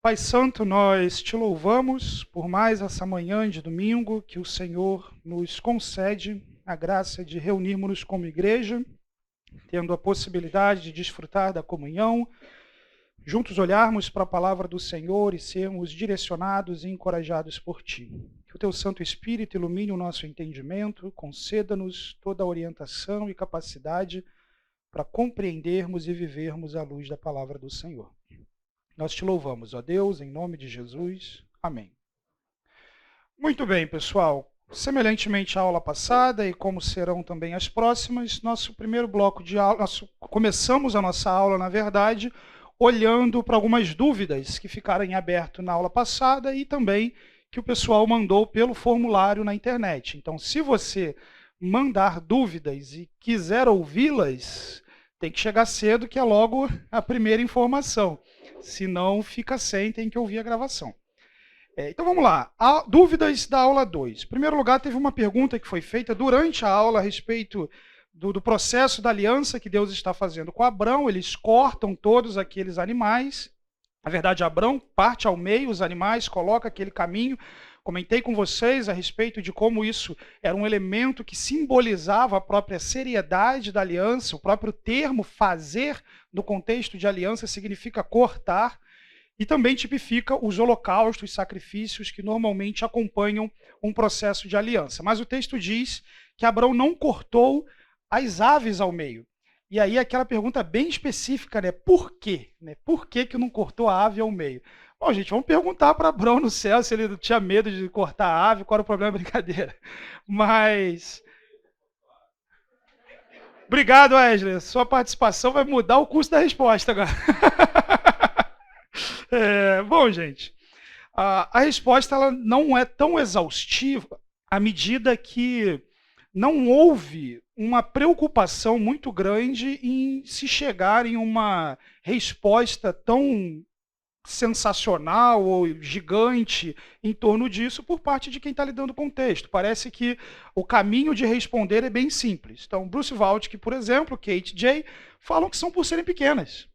Pai Santo, nós te louvamos por mais essa manhã de domingo que o Senhor nos concede a graça de reunirmos-nos como igreja, tendo a possibilidade de desfrutar da comunhão, juntos olharmos para a palavra do Senhor e sermos direcionados e encorajados por Ti. Que o Teu Santo Espírito ilumine o nosso entendimento, conceda-nos toda a orientação e capacidade para compreendermos e vivermos à luz da palavra do Senhor. Nós te louvamos, ó Deus, em nome de Jesus. Amém. Muito bem, pessoal. Semelhantemente à aula passada e como serão também as próximas, nosso primeiro bloco de aula, começamos a nossa aula, na verdade, olhando para algumas dúvidas que ficaram em aberto na aula passada e também que o pessoal mandou pelo formulário na internet. Então, se você mandar dúvidas e quiser ouvi-las, tem que chegar cedo, que é logo a primeira informação. Senão fica sem, tem que ouvir a gravação. Então vamos lá, dúvidas da aula 2. Em primeiro lugar, teve uma pergunta que foi feita durante a aula a respeito do processo da aliança que Deus está fazendo com Abrão. Eles cortam todos aqueles animais. Na verdade, Abrão parte ao meio os animais, coloca aquele caminho. Comentei com vocês a respeito de como isso era um elemento que simbolizava a própria seriedade da aliança. O próprio termo fazer, no contexto de aliança, significa cortar, e também tipifica os holocaustos, sacrifícios que normalmente acompanham um processo de aliança. Mas o texto diz que Abrão não cortou as aves ao meio. E aí aquela pergunta bem específica, né? Por quê? Por que não cortou a ave ao meio? Bom, gente, vamos perguntar para Abrão no céu se ele tinha medo de cortar a ave, qual era o problema, brincadeira. Mas... Obrigado, Wesley. Sua participação vai mudar o curso da resposta agora. Bom, gente, a resposta ela não é tão exaustiva à medida que não houve uma preocupação muito grande em se chegar em uma resposta tão sensacional ou gigante em torno disso por parte de quem está lidando com o texto. Parece que o caminho de responder é bem simples. Então, Bruce Waltke, por exemplo, Kate J, falam que são por serem pequenas.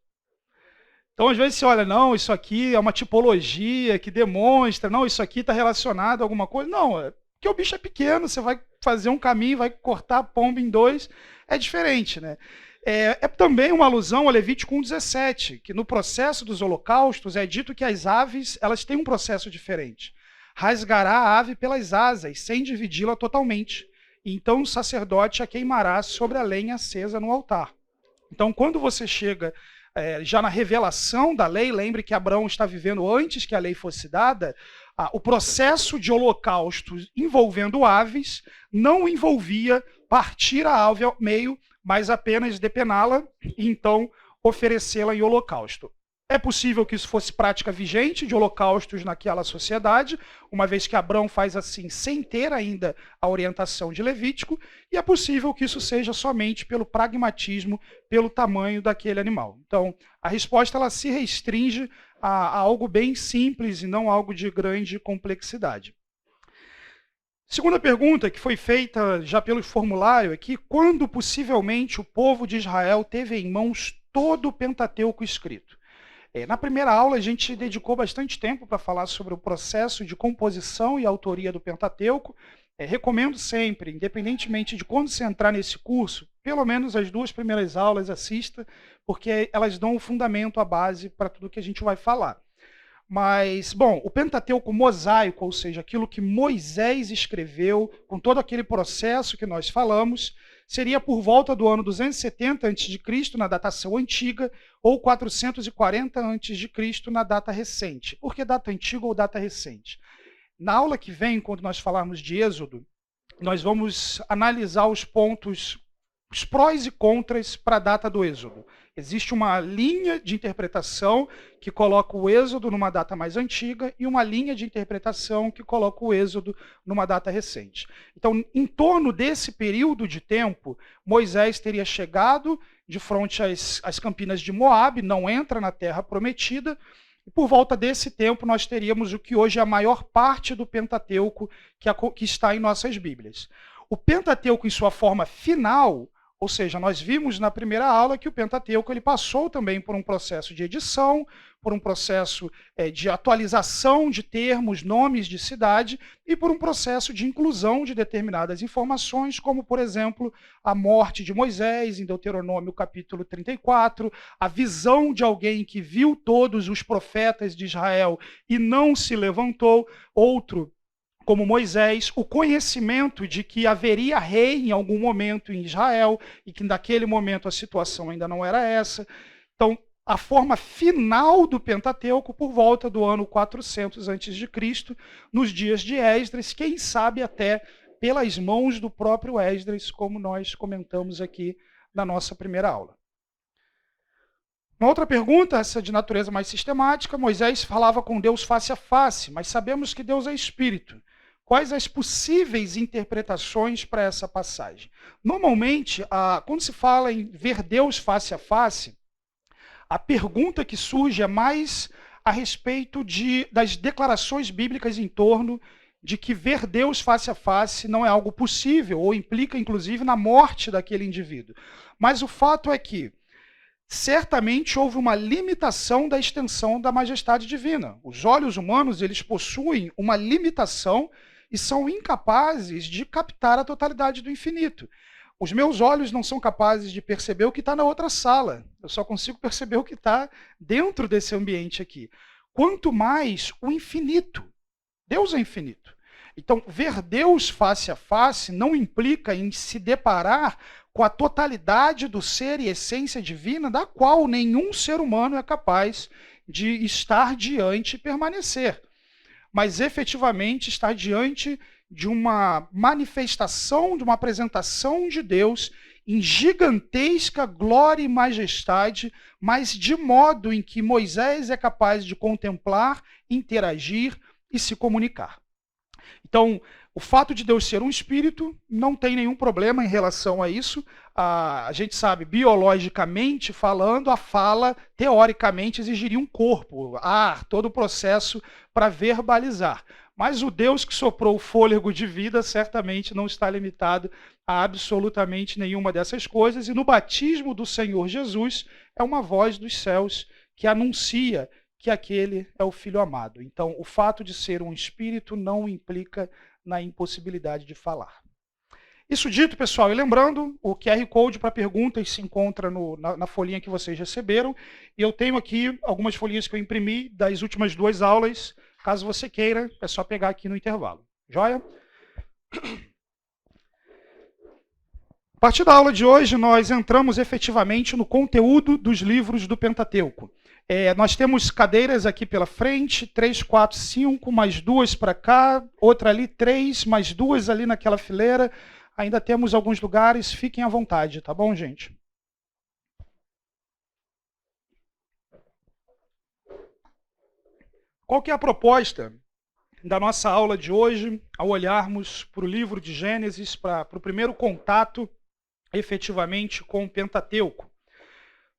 Então, às vezes, você olha, não, isso aqui é uma tipologia que demonstra, não, isso aqui está relacionado a alguma coisa. Não, é porque o bicho é pequeno, você vai fazer um caminho, vai cortar a pomba em dois, é diferente, né? É também uma alusão a Levítico 1,17, que no processo dos holocaustos é dito que as aves elas têm um processo diferente. Rasgará a ave pelas asas, sem dividi-la totalmente. Então o sacerdote a queimará sobre a lenha acesa no altar. Então, quando você chega já na revelação da lei, lembre que Abraão está vivendo antes que a lei fosse dada, o processo de holocausto envolvendo aves não envolvia partir a ave ao meio, mas apenas depená-la e então oferecê-la em holocausto. É possível que isso fosse prática vigente de holocaustos naquela sociedade, uma vez que Abrão faz assim sem ter ainda a orientação de Levítico, e é possível que isso seja somente pelo pragmatismo, pelo tamanho daquele animal. Então, a resposta ela se restringe a algo bem simples e não algo de grande complexidade. Segunda pergunta, que foi feita já pelo formulário aqui, quando possivelmente o povo de Israel teve em mãos todo o Pentateuco escrito? Na primeira aula, a gente dedicou bastante tempo para falar sobre o processo de composição e autoria do Pentateuco. Recomendo sempre, independentemente de quando você entrar nesse curso, pelo menos as 2 primeiras aulas assista, porque elas dão o fundamento, a base para tudo que a gente vai falar. Mas, bom, o Pentateuco mosaico, ou seja, aquilo que Moisés escreveu, com todo aquele processo que nós falamos, seria por volta do ano 270 a.C., na datação antiga, ou 440 a.C. na data recente. Por que data antiga ou data recente? Na aula que vem, quando nós falarmos de Êxodo, nós vamos analisar os pontos, os prós e contras para a data do Êxodo. Existe uma linha de interpretação que coloca o Êxodo numa data mais antiga e uma linha de interpretação que coloca o Êxodo numa data recente. Então, em torno desse período de tempo, Moisés teria chegado de frente às campinas de Moabe, não entra na Terra Prometida, e por volta desse tempo nós teríamos o que hoje é a maior parte do Pentateuco que está em nossas Bíblias. O Pentateuco, em sua forma final, ou seja, nós vimos na primeira aula que o Pentateuco ele passou também por um processo de edição, por um processo de atualização de termos, nomes de cidade, e por um processo de inclusão de determinadas informações, como, por exemplo, a morte de Moisés, em Deuteronômio capítulo 34, a visão de alguém que viu todos os profetas de Israel e não se levantou, outro como Moisés, o conhecimento de que haveria rei em algum momento em Israel e que naquele momento a situação ainda não era essa. Então, a forma final do Pentateuco por volta do ano 400 a.C., nos dias de Esdras, quem sabe até pelas mãos do próprio Esdras, como nós comentamos aqui na nossa primeira aula. Uma outra pergunta, essa de natureza mais sistemática: Moisés falava com Deus face a face, mas sabemos que Deus é espírito. Quais as possíveis interpretações para essa passagem? Normalmente, quando se fala em ver Deus face a face, a pergunta que surge é mais a respeito das declarações bíblicas em torno de que ver Deus face a face não é algo possível, ou implica, inclusive, na morte daquele indivíduo. Mas o fato é que certamente houve uma limitação da extensão da majestade divina. Os olhos humanos, eles possuem uma limitação e são incapazes de captar a totalidade do infinito. Os meus olhos não são capazes de perceber o que está na outra sala. Eu só consigo perceber o que está dentro desse ambiente aqui. Quanto mais o infinito. Deus é infinito. Então, ver Deus face a face não implica em se deparar com a totalidade do ser e essência divina, da qual nenhum ser humano é capaz de estar diante e permanecer. Mas efetivamente estar diante de uma manifestação, de uma apresentação de Deus em gigantesca glória e majestade, mas de modo em que Moisés é capaz de contemplar, interagir e se comunicar. Então, o fato de Deus ser um espírito não tem nenhum problema em relação a isso. A gente sabe, biologicamente falando, a fala, teoricamente, exigiria um corpo, ar, todo o processo para verbalizar. Mas o Deus que soprou o fôlego de vida certamente não está limitado a absolutamente nenhuma dessas coisas. E no batismo do Senhor Jesus, é uma voz dos céus que anuncia que aquele é o Filho amado. Então, o fato de ser um espírito não implica na impossibilidade de falar. Isso dito, pessoal, e lembrando, o QR Code para perguntas se encontra na folhinha que vocês receberam. E eu tenho aqui algumas folhinhas que eu imprimi das últimas 2 aulas. Caso você queira, é só pegar aqui no intervalo. Joia? A partir da aula de hoje, nós entramos efetivamente no conteúdo dos livros do Pentateuco. Nós temos cadeiras aqui pela frente, 3, 4, 5, mais 2 para cá, outra ali, 3, mais 2 ali naquela fileira. Ainda temos alguns lugares, fiquem à vontade, tá bom, gente? Qual que é a proposta da nossa aula de hoje, ao olharmos para o livro de Gênesis, para o primeiro contato, efetivamente, com o Pentateuco?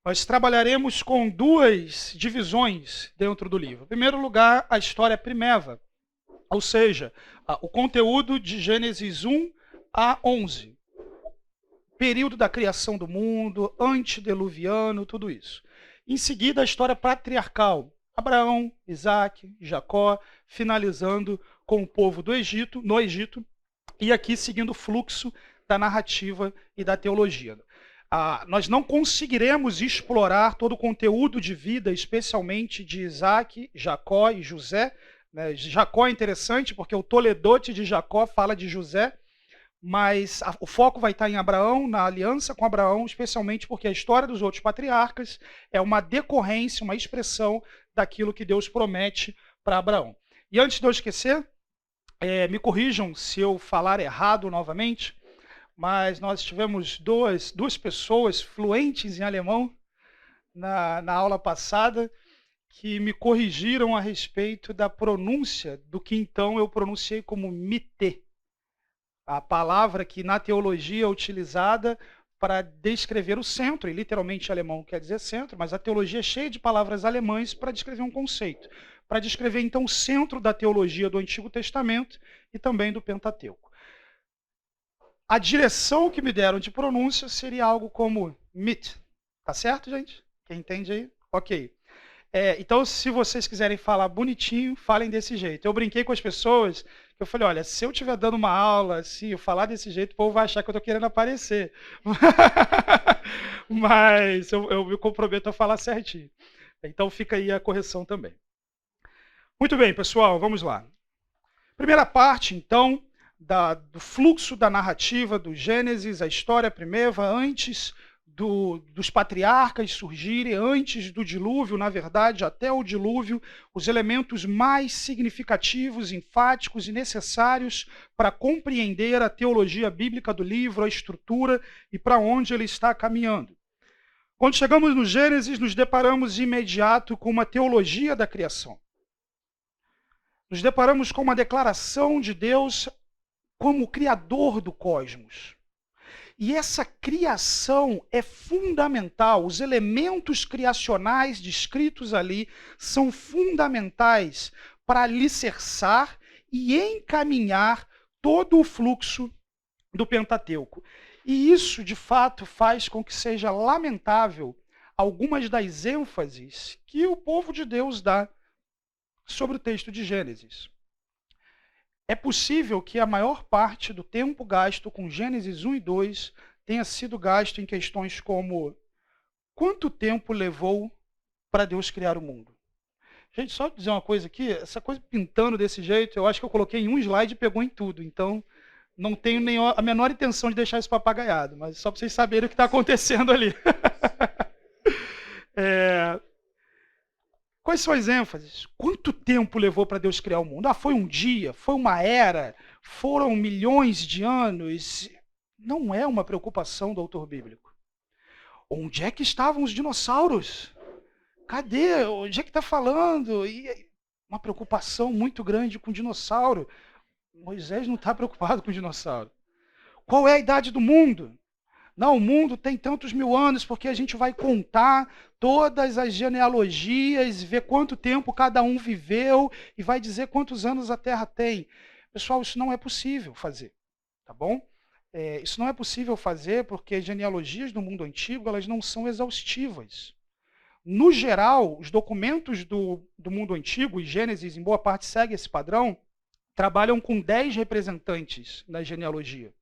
Nós trabalharemos com 2 divisões dentro do livro. Em primeiro lugar, a história primeva, ou seja, o conteúdo de Gênesis 1 a 11. Período da criação do mundo, antediluviano, tudo isso. Em seguida, a história patriarcal. Abraão, Isaac, Jacó, finalizando com o povo do Egito, no Egito, e aqui seguindo o fluxo da narrativa e da teologia. Nós não conseguiremos explorar todo o conteúdo de vida, especialmente de Isaac, Jacó e José. Jacó é interessante porque o Toledote de Jacó fala de José, mas o foco vai estar em Abraão, na aliança com Abraão, especialmente porque a história dos outros patriarcas é uma decorrência, uma expressão daquilo que Deus promete para Abraão. E antes de eu esquecer, me corrijam se eu falar errado novamente, mas nós tivemos duas pessoas fluentes em alemão na aula passada que me corrigiram a respeito da pronúncia do que então eu pronunciei como Mitte, a palavra que na teologia é utilizada para descrever o centro, e literalmente alemão quer dizer centro, mas a teologia é cheia de palavras alemãs para descrever um conceito, para descrever então o centro da teologia do Antigo Testamento e também do Pentateuco. A direção que me deram de pronúncia seria algo como mit. Tá certo, gente? Quem entende aí? Ok. Então, se vocês quiserem falar bonitinho, falem desse jeito. Eu brinquei com as pessoas, eu falei, olha, se eu estiver dando uma aula, se eu falar desse jeito, o povo vai achar que eu estou querendo aparecer. Mas eu me comprometo a falar certinho. Então, fica aí a correção também. Muito bem, pessoal, vamos lá. Primeira parte, então, do fluxo da narrativa do Gênesis, a história primeva, antes dos patriarcas surgirem, antes do dilúvio, na verdade, até o dilúvio, os elementos mais significativos, enfáticos e necessários para compreender a teologia bíblica do livro, a estrutura e para onde ele está caminhando. Quando chegamos no Gênesis, nos deparamos de imediato com uma teologia da criação. Nos deparamos com uma declaração de Deus como o criador do cosmos. E essa criação é fundamental, os elementos criacionais descritos ali são fundamentais para alicerçar e encaminhar todo o fluxo do Pentateuco. E isso, de fato, faz com que seja lamentável algumas das ênfases que o povo de Deus dá sobre o texto de Gênesis. É possível que a maior parte do tempo gasto com Gênesis 1 e 2 tenha sido gasto em questões como quanto tempo levou para Deus criar o mundo? Gente, só dizer uma coisa aqui, essa coisa pintando desse jeito, eu acho que eu coloquei em um slide e pegou em tudo, então não tenho nem a menor intenção de deixar isso papagaiado, mas só para vocês saberem o que está acontecendo ali. Quais são as ênfases? Quanto tempo levou para Deus criar o mundo? Foi um dia? Foi uma era? Foram milhões de anos? Não é uma preocupação do autor bíblico. Onde é que estavam os dinossauros? Cadê? Onde é que está falando? E uma preocupação muito grande com o dinossauro. Moisés não está preocupado com o dinossauro. Qual é a idade do mundo? Não, o mundo tem tantos mil anos, porque a gente vai contar todas as genealogias, ver quanto tempo cada um viveu e vai dizer quantos anos a Terra tem. Pessoal, isso não é possível fazer, tá bom? Isso não é possível fazer porque as genealogias do mundo antigo elas não são exaustivas. No geral, os documentos do mundo antigo, e Gênesis em boa parte segue esse padrão, trabalham com 10 representantes na genealogia.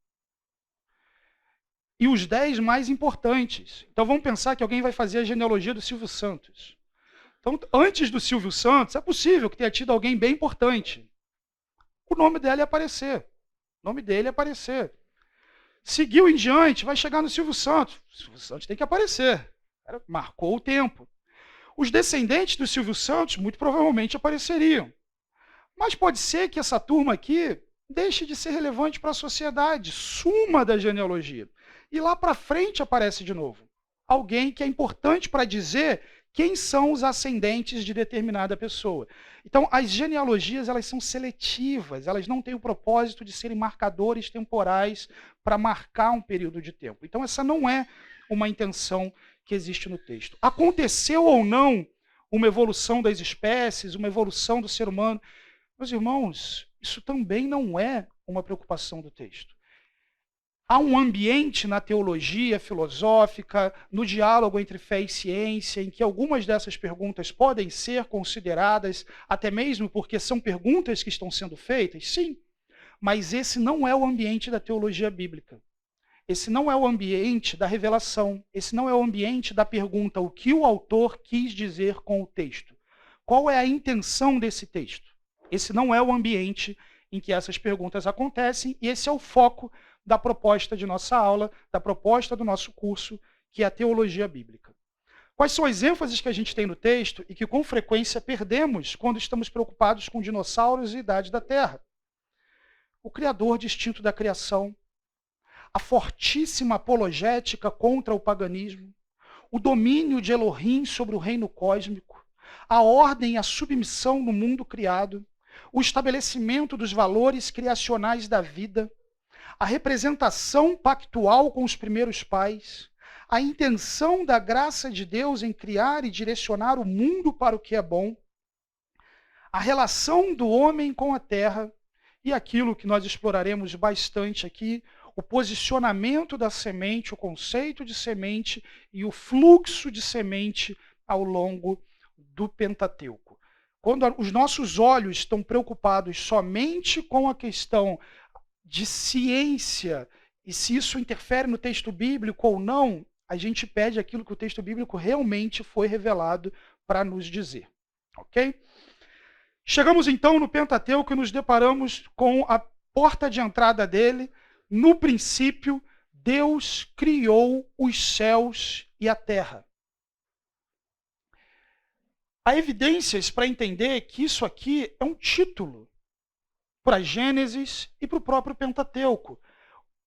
E os 10 mais importantes. Então vamos pensar que alguém vai fazer a genealogia do Silvio Santos. Então, antes do Silvio Santos, é possível que tenha tido alguém bem importante. O nome dele ia aparecer. O nome dele ia aparecer. Seguiu em diante, vai chegar no Silvio Santos. O Silvio Santos tem que aparecer. Marcou o tempo. Os descendentes do Silvio Santos muito provavelmente apareceriam. Mas pode ser que essa turma aqui deixe de ser relevante para a sociedade, suma da genealogia. E lá para frente aparece de novo alguém que é importante para dizer quem são os ascendentes de determinada pessoa. Então, as genealogias elas são seletivas, elas não têm o propósito de serem marcadores temporais para marcar um período de tempo. Então, essa não é uma intenção que existe no texto. Aconteceu ou não uma evolução das espécies, uma evolução do ser humano? Meus irmãos, isso também não é uma preocupação do texto. Há um ambiente na teologia filosófica, no diálogo entre fé e ciência, em que algumas dessas perguntas podem ser consideradas, até mesmo porque são perguntas que estão sendo feitas, sim, mas esse não é o ambiente da teologia bíblica. Esse não é o ambiente da revelação, esse não é o ambiente da pergunta o que o autor quis dizer com o texto. Qual é a intenção desse texto? Esse não é o ambiente em que essas perguntas acontecem e esse é o foco da proposta de nossa aula, da proposta do nosso curso, que é a teologia bíblica. Quais são as ênfases que a gente tem no texto e que com frequência perdemos quando estamos preocupados com dinossauros e idade da Terra? O Criador distinto da criação, a fortíssima apologética contra o paganismo, o domínio de Elohim sobre o reino cósmico, a ordem e a submissão no mundo criado, o estabelecimento dos valores criacionais da vida, a representação pactual com os primeiros pais, a intenção da graça de Deus em criar e direcionar o mundo para o que é bom, a relação do homem com a terra e aquilo que nós exploraremos bastante aqui, o posicionamento da semente, o conceito de semente e o fluxo de semente ao longo do Pentateuco. Quando os nossos olhos estão preocupados somente com a questão de ciência e se isso interfere no texto bíblico ou não, a gente pede aquilo que o texto bíblico realmente foi revelado para nos dizer. Ok? Chegamos então no Pentateuco e nos deparamos com a porta de entrada dele. No princípio, Deus criou os céus e a terra. Há evidências para entender que isso aqui é um título para Gênesis e para o próprio Pentateuco,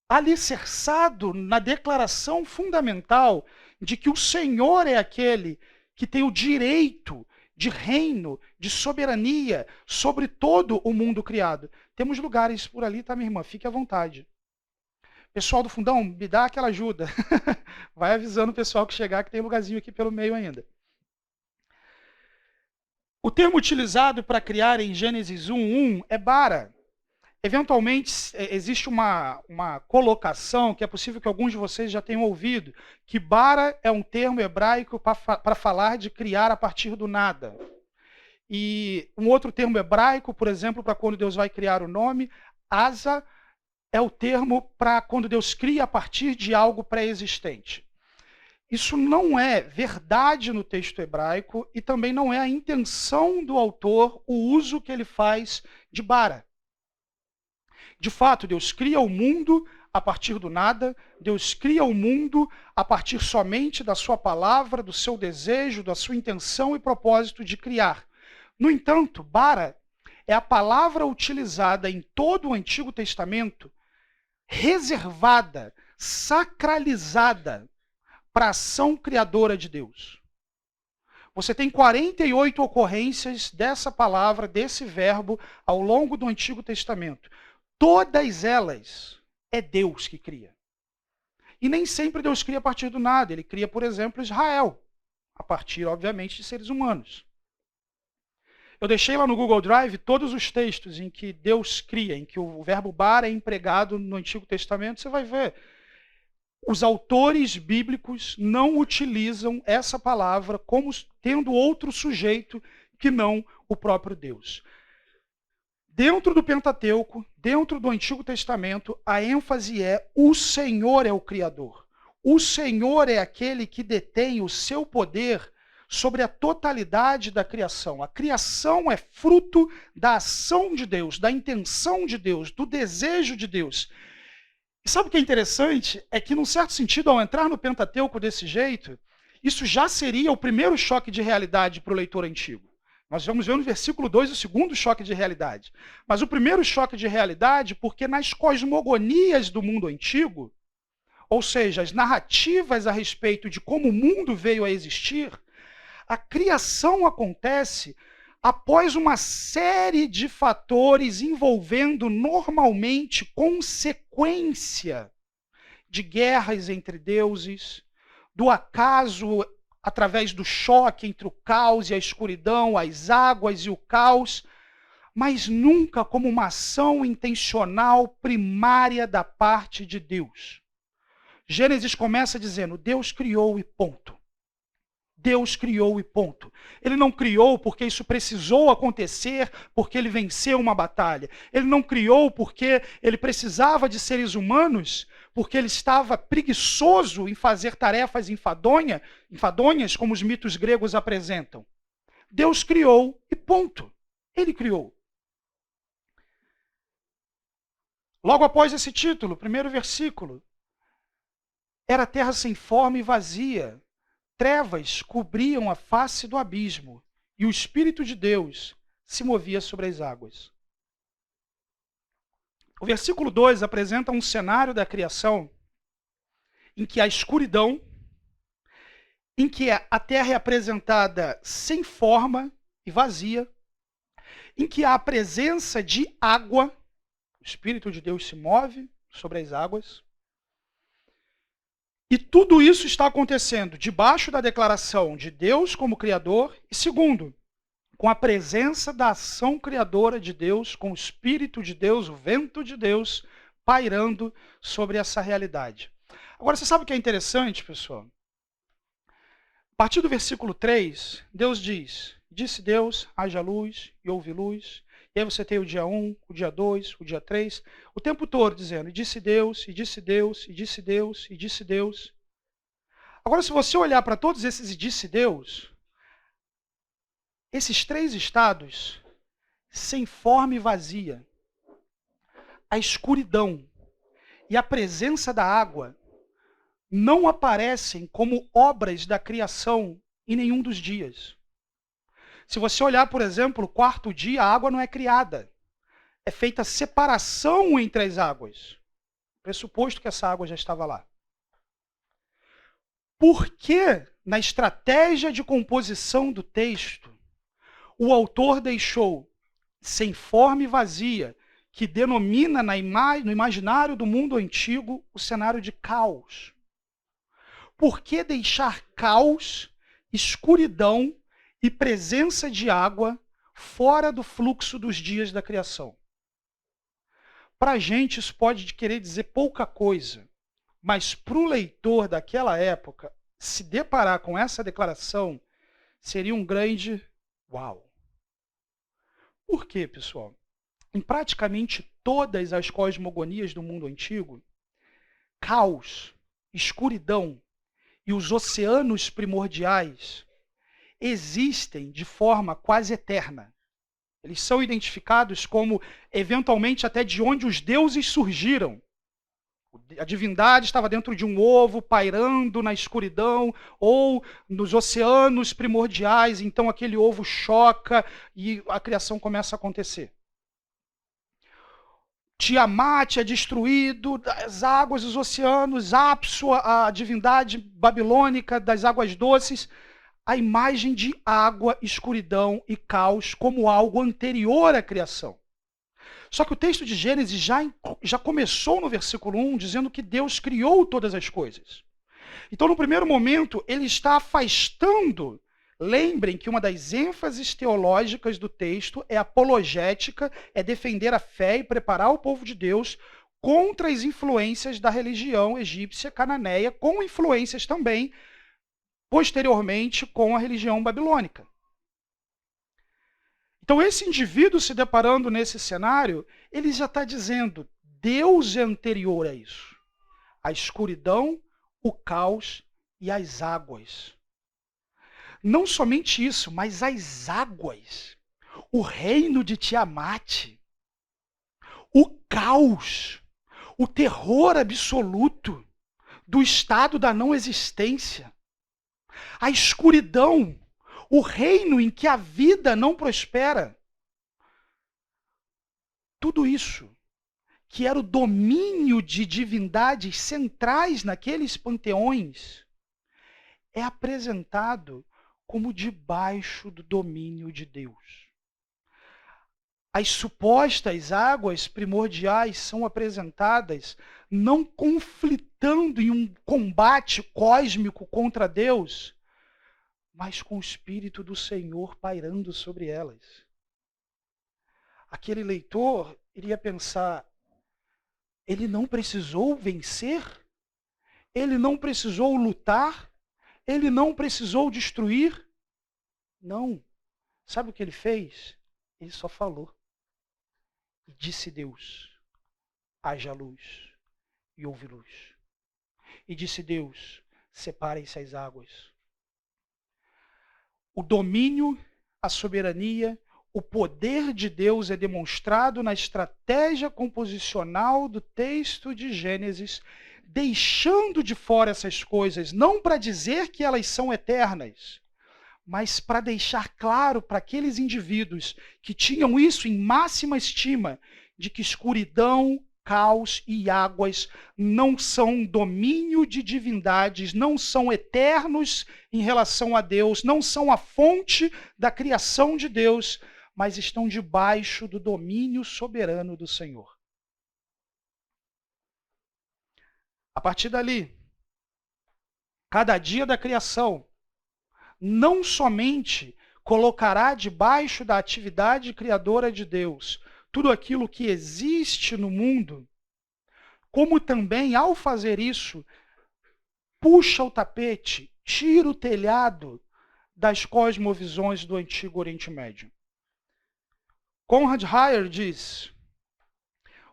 alicerçado na declaração fundamental de que o Senhor é aquele que tem o direito de reino, de soberania sobre todo o mundo criado. Temos lugares por ali, tá, minha irmã? Fique à vontade. Pessoal do fundão, me dá aquela ajuda. Vai avisando o pessoal que chegar que tem lugarzinho aqui pelo meio ainda. O termo utilizado para criar em Gênesis 1:1 é bara. Eventualmente, existe uma colocação que é possível que alguns de vocês já tenham ouvido, que bara é um termo hebraico para falar de criar a partir do nada. E um outro termo hebraico, por exemplo, para quando Deus vai criar o nome, asa, é o termo para quando Deus cria a partir de algo pré-existente. Isso não é verdade no texto hebraico e também não é a intenção do autor o uso que ele faz de bara. De fato, Deus cria o mundo a partir do nada, Deus cria o mundo a partir somente da sua palavra, do seu desejo, da sua intenção e propósito de criar. No entanto, bara é a palavra utilizada em todo o Antigo Testamento, reservada, sacralizada para a ação criadora de Deus. Você tem 48 ocorrências dessa palavra, desse verbo, ao longo do Antigo Testamento. Todas elas é Deus que cria. E nem sempre Deus cria a partir do nada. Ele cria, por exemplo, Israel, a partir, obviamente, de seres humanos. Eu deixei lá no Google Drive todos os textos em que Deus cria, em que o verbo bara é empregado no Antigo Testamento. Você vai ver. Os autores bíblicos não utilizam essa palavra como tendo outro sujeito que não o próprio Deus. Dentro do Pentateuco, dentro do Antigo Testamento, a ênfase é o Senhor é o Criador. O Senhor é aquele que detém o seu poder sobre a totalidade da criação. A criação é fruto da ação de Deus, da intenção de Deus, do desejo de Deus. E sabe o que é interessante? É que, num certo sentido, ao entrar no Pentateuco desse jeito, isso já seria o primeiro choque de realidade para o leitor antigo. Nós vamos ver no versículo 2 o segundo choque de realidade. Mas o primeiro choque de realidade, porque nas cosmogonias do mundo antigo, ou seja, as narrativas a respeito de como o mundo veio a existir, a criação acontece após uma série de fatores envolvendo normalmente consequência de guerras entre deuses, do acaso através do choque entre o caos e a escuridão, as águas e o caos, mas nunca como uma ação intencional primária da parte de Deus. Gênesis começa dizendo, Deus criou e ponto. Deus criou e ponto. Ele não criou porque isso precisou acontecer, porque ele venceu uma batalha. Ele não criou porque ele precisava de seres humanos, porque ele estava preguiçoso em fazer tarefas enfadonhas, como os mitos gregos apresentam. Deus criou e ponto. Ele criou. Logo após esse título, primeiro versículo, era a terra sem forma e vazia. Trevas cobriam a face do abismo, e o Espírito de Deus se movia sobre as águas. O versículo 2 apresenta um cenário da criação em que há escuridão, em que a terra é apresentada sem forma e vazia, em que há a presença de água, o Espírito de Deus se move sobre as águas. E tudo isso está acontecendo debaixo da declaração de Deus como Criador e, segundo, com a presença da ação criadora de Deus, com o Espírito de Deus, o vento de Deus, pairando sobre essa realidade. Agora, você sabe o que é interessante, pessoal? A partir do versículo 3, Deus diz: disse Deus, haja luz, e houve luz. E aí você tem o dia 1, o dia 2, o dia 3, o tempo todo dizendo: e disse Deus, e disse Deus, e disse Deus, e disse Deus. Agora, se você olhar para todos esses e disse Deus, esses três estados, sem forma e vazia, a escuridão e a presença da água, não aparecem como obras da criação em nenhum dos dias. Se você olhar, por exemplo, o quarto dia, a água não é criada. É feita separação entre as águas. Pressuposto que essa água já estava lá. Por que, na estratégia de composição do texto, o autor deixou sem forma e vazia, que denomina no imaginário do mundo antigo o cenário de caos? Por que deixar caos, escuridão e presença de água fora do fluxo dos dias da criação? Para a gente isso pode querer dizer pouca coisa, mas para o leitor daquela época, se deparar com essa declaração, seria um grande uau. Por quê, pessoal? Em praticamente todas as cosmogonias do mundo antigo, caos, escuridão e os oceanos primordiais existem de forma quase eterna. Eles são identificados como, eventualmente, até de onde os deuses surgiram. A divindade estava dentro de um ovo, pairando na escuridão, ou nos oceanos primordiais, então aquele ovo choca e a criação começa a acontecer. Tiamat é destruído, as águas dos oceanos, Apsu, a divindade babilônica das águas doces, a imagem de água, escuridão e caos como algo anterior à criação. Só que o texto de Gênesis já começou no versículo 1 dizendo que Deus criou todas as coisas. Então, no primeiro momento, ele está afastando. Lembrem que uma das ênfases teológicas do texto é apologética, é defender a fé e preparar o povo de Deus contra as influências da religião egípcia cananeia, com influências também, posteriormente, com a religião babilônica. Então, esse indivíduo se deparando nesse cenário, ele já está dizendo, Deus é anterior a isso. A escuridão, o caos e as águas. Não somente isso, mas as águas, o reino de Tiamat, o caos, o terror absoluto do estado da não existência, a escuridão, o reino em que a vida não prospera. Tudo isso, que era o domínio de divindades centrais naqueles panteões, é apresentado como debaixo do domínio de Deus. As supostas águas primordiais são apresentadas não conflitando em um combate cósmico contra Deus, mas com o Espírito do Senhor pairando sobre elas. Aquele leitor iria pensar, ele não precisou vencer? Ele não precisou lutar? Ele não precisou destruir? Não. Sabe o que ele fez? Ele só falou. E disse Deus, haja luz, e houve luz. E disse Deus, separem-se as águas. O domínio, a soberania, o poder de Deus é demonstrado na estratégia composicional do texto de Gênesis, deixando de fora essas coisas, não para dizer que elas são eternas, mas para deixar claro para aqueles indivíduos que tinham isso em máxima estima, de que escuridão, caos e águas não são domínio de divindades, não são eternos em relação a Deus, não são a fonte da criação de Deus, mas estão debaixo do domínio soberano do Senhor. A partir dali, cada dia da criação não somente colocará debaixo da atividade criadora de Deus tudo aquilo que existe no mundo, como também, ao fazer isso, puxa o tapete, tira o telhado das cosmovisões do Antigo Oriente Médio. Konrad Heyer diz: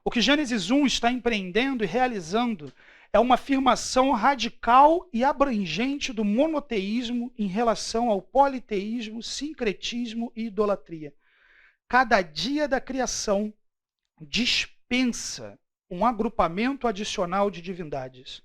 o que Gênesis 1 está empreendendo e realizando é uma afirmação radical e abrangente do monoteísmo em relação ao politeísmo, sincretismo e idolatria. Cada dia da criação dispensa um agrupamento adicional de divindades.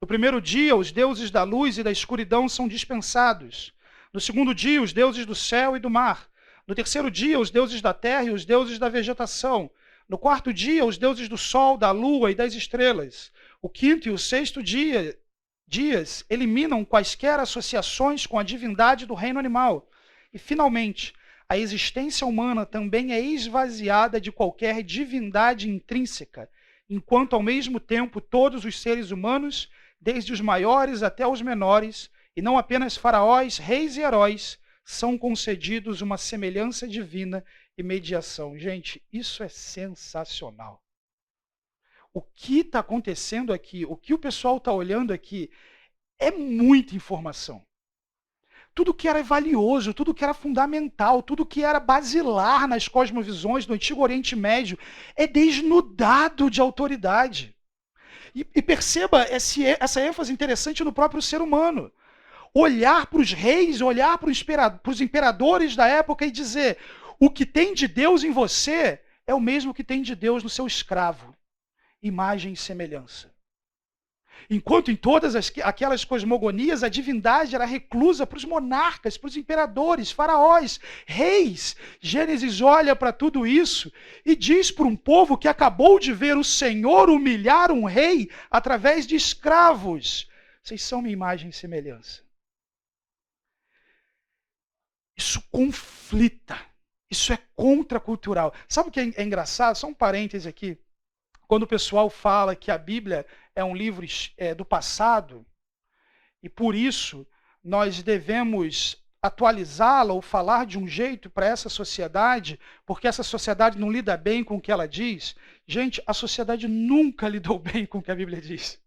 No primeiro dia, os deuses da luz e da escuridão são dispensados. No segundo dia, os deuses do céu e do mar. No terceiro dia, os deuses da terra e os deuses da vegetação. No quarto dia, os deuses do sol, da lua e das estrelas. O quinto e o sexto dias eliminam quaisquer associações com a divindade do reino animal. E, finalmente, a existência humana também é esvaziada de qualquer divindade intrínseca, enquanto, ao mesmo tempo, todos os seres humanos, desde os maiores até os menores, e não apenas faraós, reis e heróis, são concedidos uma semelhança divina e mediação. Gente, isso é sensacional. O que está acontecendo aqui, o que o pessoal está olhando aqui, é muita informação. Tudo que era valioso, tudo que era fundamental, tudo que era basilar nas cosmovisões do Antigo Oriente Médio é desnudado de autoridade. E perceba essa ênfase interessante no próprio ser humano. Olhar para os reis, olhar para os imperadores da época e dizer: o que tem de Deus em você é o mesmo que tem de Deus no seu escravo. Imagem e semelhança. Enquanto em todas aquelas cosmogonias a divindade era reclusa para os monarcas, para os imperadores, faraós, reis. Gênesis olha para tudo isso e diz para um povo que acabou de ver o Senhor humilhar um rei através de escravos: vocês são minha imagem e semelhança. Isso conflita, isso é contracultural. Sabe o que é engraçado? Só um parêntese aqui. Quando o pessoal fala que a Bíblia é um livro do passado, e por isso nós devemos atualizá-la ou falar de um jeito para essa sociedade, porque essa sociedade não lida bem com o que ela diz. Gente, a sociedade nunca lidou bem com o que a Bíblia diz.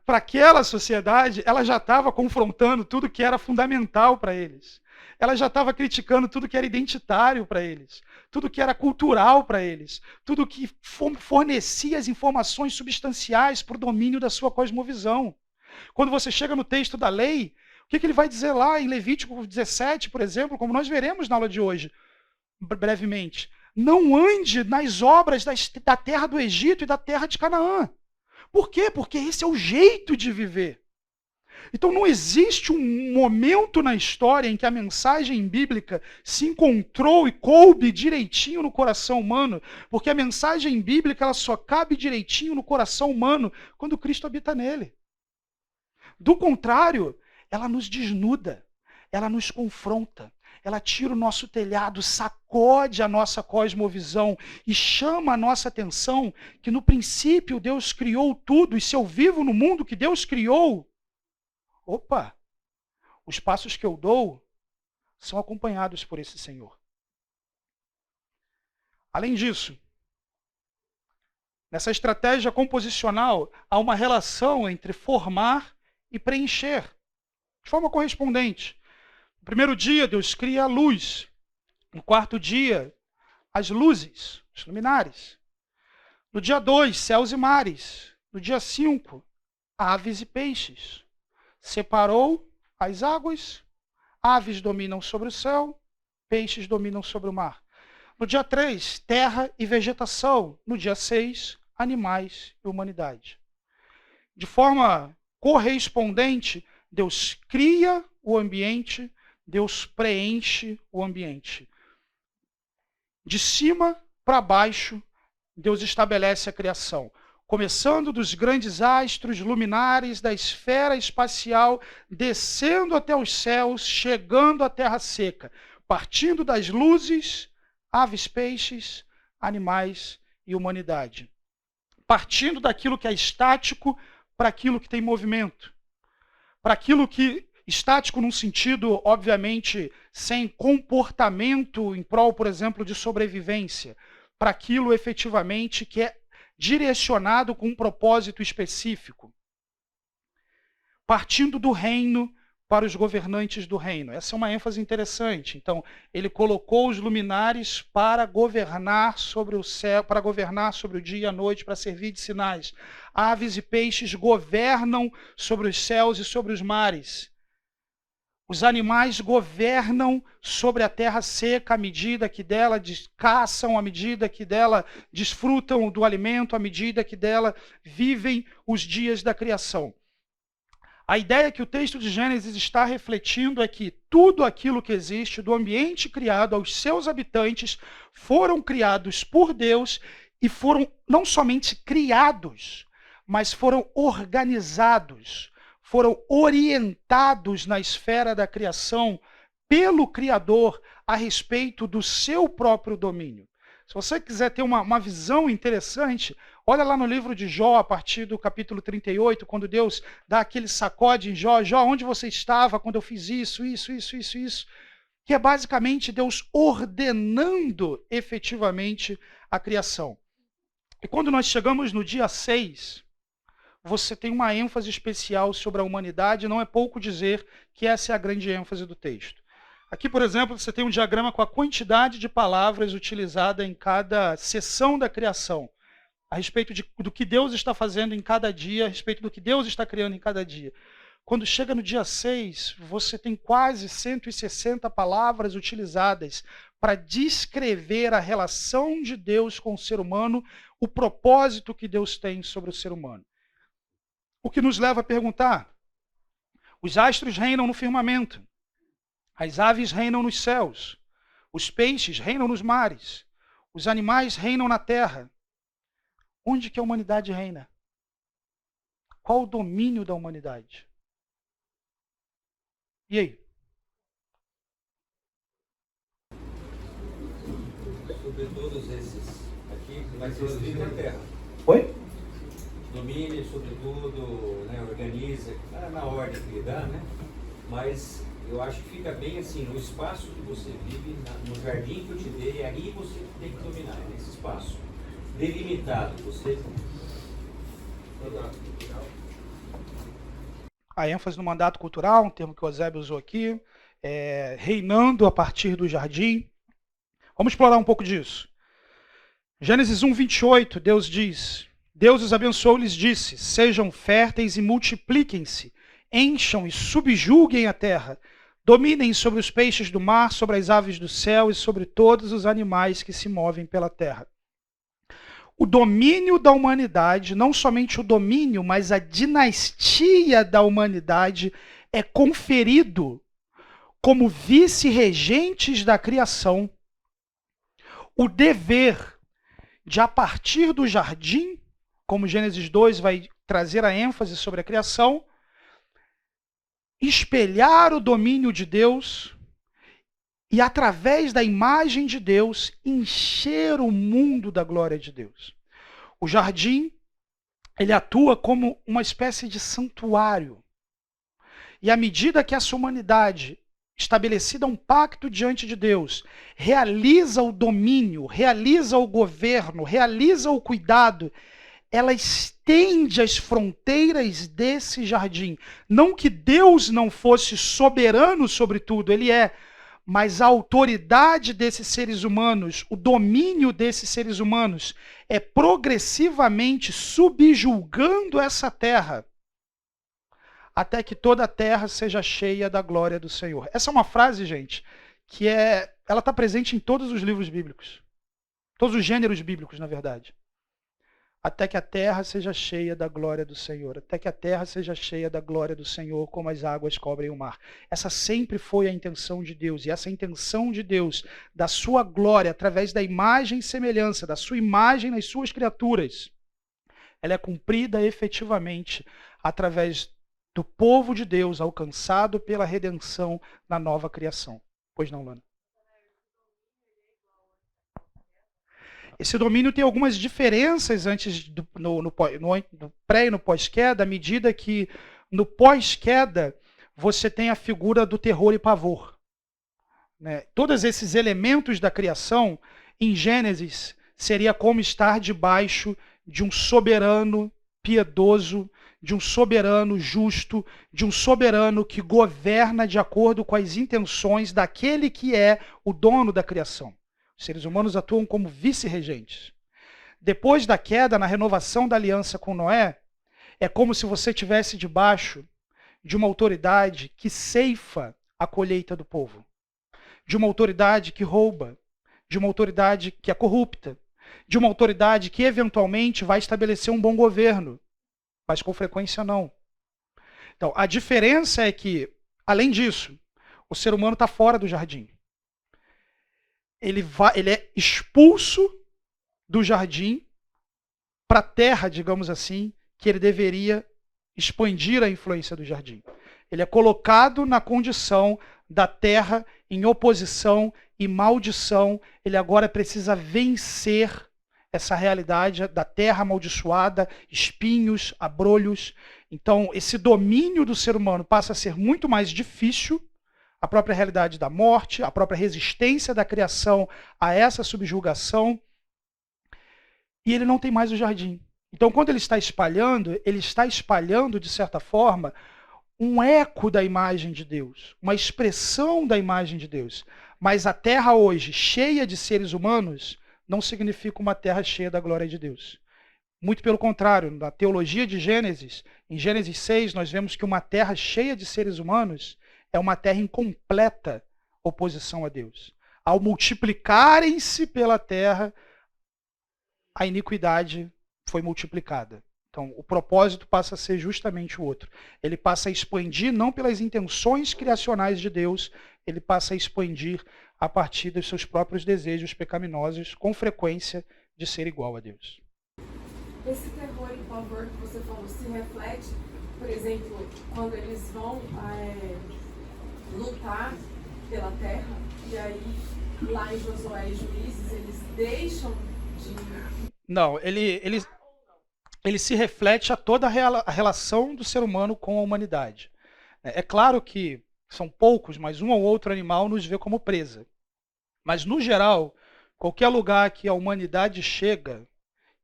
Para aquela sociedade, ela já estava confrontando tudo que era fundamental para eles. Ela já estava criticando tudo que era identitário para eles, tudo que era cultural para eles, tudo que fornecia as informações substanciais para o domínio da sua cosmovisão. Quando você chega no texto da lei, o que ele vai dizer lá em Levítico 17, por exemplo, como nós veremos na aula de hoje, brevemente? Não ande nas obras da terra do Egito e da terra de Canaã. Por quê? Porque esse é o jeito de viver. Então não existe um momento na história em que a mensagem bíblica se encontrou e coube direitinho no coração humano, porque a mensagem bíblica ela só cabe direitinho no coração humano quando Cristo habita nele. Do contrário, ela nos desnuda, ela nos confronta, ela tira o nosso telhado, sacode a nossa cosmovisão e chama a nossa atenção que no princípio Deus criou tudo, e se eu vivo no mundo que Deus criou, opa, os passos que eu dou são acompanhados por esse Senhor. Além disso, nessa estratégia composicional, há uma relação entre formar e preencher, de forma correspondente. No primeiro dia, Deus cria a luz. No quarto dia, as luzes, os luminares. No dia 2, céus e mares. No dia 5, aves e peixes. Separou as águas, aves dominam sobre o céu, peixes dominam sobre o mar. No dia 3, terra e vegetação. No dia 6, animais e humanidade. De forma correspondente, Deus cria o ambiente, Deus preenche o ambiente. De cima para baixo, Deus estabelece a criação. Começando dos grandes astros luminares da esfera espacial, descendo até os céus, chegando à terra seca, partindo das luzes, aves, peixes, animais e humanidade. Partindo daquilo que é estático para aquilo que tem movimento. Para aquilo que, estático num sentido, obviamente, sem comportamento em prol, por exemplo, de sobrevivência. Para aquilo efetivamente que é direcionado com um propósito específico. partindo do reino para os governantes do reino. Essa é uma ênfase interessante. Então, ele colocou os luminares para governar sobre o céu, para governar sobre o dia e a noite, para servir de sinais. Aves e peixes governam sobre os céus e sobre os mares. Os animais governam sobre a terra seca à medida que dela caçam, à medida que dela desfrutam do alimento, à medida que dela vivem os dias da criação. A ideia que o texto de Gênesis está refletindo é que tudo aquilo que existe, do ambiente criado aos seus habitantes, foram criados por Deus e foram não somente criados, mas foram organizados, foram orientados na esfera da criação pelo Criador a respeito do seu próprio domínio. Se você quiser ter uma visão interessante, olha lá no livro de Jó, a partir do capítulo 38, quando Deus dá aquele sacode em Jó. Jó, onde você estava quando eu fiz isso? Que é basicamente Deus ordenando efetivamente a criação. E quando nós chegamos no dia 6, você tem uma ênfase especial sobre a humanidade, não é pouco dizer que essa é a grande ênfase do texto. Aqui, por exemplo, você tem um diagrama com a quantidade de palavras utilizada em cada seção da criação, a respeito do que Deus está fazendo em cada dia, a respeito do que Deus está criando em cada dia. Quando chega no dia 6, você tem quase 160 palavras utilizadas para descrever a relação de Deus com o ser humano, o propósito que Deus tem sobre o ser humano. O que nos leva a perguntar: os astros reinam no firmamento, as aves reinam nos céus, os peixes reinam nos mares, os animais reinam na terra. Onde que a humanidade reina? Qual o domínio da humanidade? E aí? Sobre todos esses aqui, vai ser escrito na terra. Oi? Domínio sobre tudo, né, organiza, na ordem que ele dá, né? Mas eu acho que fica bem assim, no espaço que você vive, no jardim que eu te dei, aí você tem que dominar, nesse espaço delimitado. Você... A ênfase no mandato cultural, um termo que o Eusébio usou aqui, reinando a partir do jardim. Vamos explorar um pouco disso. Gênesis 1, 28, Deus diz: Deus os abençoou e lhes disse: sejam férteis e multipliquem-se, encham e subjuguem a terra, dominem sobre os peixes do mar, sobre as aves do céu e sobre todos os animais que se movem pela terra. O domínio da humanidade, não somente o domínio, mas a dinastia da humanidade é conferido como vice-regentes da criação. O dever de, a partir do jardim, como Gênesis 2 vai trazer a ênfase sobre a criação, espelhar o domínio de Deus e, através da imagem de Deus, encher o mundo da glória de Deus. O jardim, ele atua como uma espécie de santuário. E à medida que essa humanidade, estabelecida um pacto diante de Deus, realiza o domínio, realiza o governo, realiza o cuidado, ela estende as fronteiras desse jardim. Não que Deus não fosse soberano sobre tudo, ele é, mas a autoridade desses seres humanos, o domínio desses seres humanos, é progressivamente subjulgando essa terra, até que toda a terra seja cheia da glória do Senhor. Essa é uma frase, gente, que ela está presente em todos os livros bíblicos, todos os gêneros bíblicos, na verdade. Até que a terra seja cheia da glória do Senhor. Até que a terra seja cheia da glória do Senhor, como as águas cobrem o mar. Essa sempre foi a intenção de Deus. E essa intenção de Deus, da sua glória, através da imagem e semelhança, da sua imagem nas suas criaturas, ela é cumprida efetivamente através do povo de Deus, alcançado pela redenção na nova criação. Pois não, Lana? Esse domínio tem algumas diferenças antes no pré e no pós-queda, à medida que no pós-queda você tem a figura do terror e pavor. Né? Todos esses elementos da criação, em Gênesis, seria como estar debaixo de um soberano, piedoso, de um soberano justo, de um soberano que governa de acordo com as intenções daquele que é o dono da criação. Os seres humanos atuam como vice-regentes. Depois da queda, na renovação da aliança com Noé, é como se você estivesse debaixo de uma autoridade que ceifa a colheita do povo, de uma autoridade que rouba, de uma autoridade que é corrupta, de uma autoridade que eventualmente vai estabelecer um bom governo, mas com frequência não. Então, a diferença é que, além disso, o ser humano está fora do jardim. Ele é expulso do jardim para a terra, digamos assim, que ele deveria expandir a influência do jardim. Ele é colocado na condição da terra em oposição e maldição. Ele agora precisa vencer essa realidade da terra amaldiçoada, espinhos, abrolhos. Então, esse domínio do ser humano passa a ser muito mais difícil. A própria realidade da morte, a própria resistência da criação a essa subjugação. E ele não tem mais o jardim. Então, quando ele está espalhando, de certa forma, um eco da imagem de Deus, uma expressão da imagem de Deus. Mas a terra hoje, cheia de seres humanos, não significa uma terra cheia da glória de Deus. Muito pelo contrário, na teologia de Gênesis, em Gênesis 6, nós vemos que uma terra cheia de seres humanos é uma terra em completa oposição a Deus. Ao multiplicarem-se pela terra, a iniquidade foi multiplicada. Então, o propósito passa a ser justamente o outro. Ele passa a expandir não pelas intenções criacionais de Deus, ele passa a expandir a partir dos seus próprios desejos pecaminosos, com frequência de ser igual a Deus. Esse terror e pavor que você falou se reflete, por exemplo, quando eles vão lutar pela terra, e aí lá em Josué e Juízes eles deixam de... Não, ele se reflete a toda a relação do ser humano com a humanidade. É claro que são poucos, mas um ou outro animal nos vê como presa. Mas, no geral, qualquer lugar que a humanidade chega,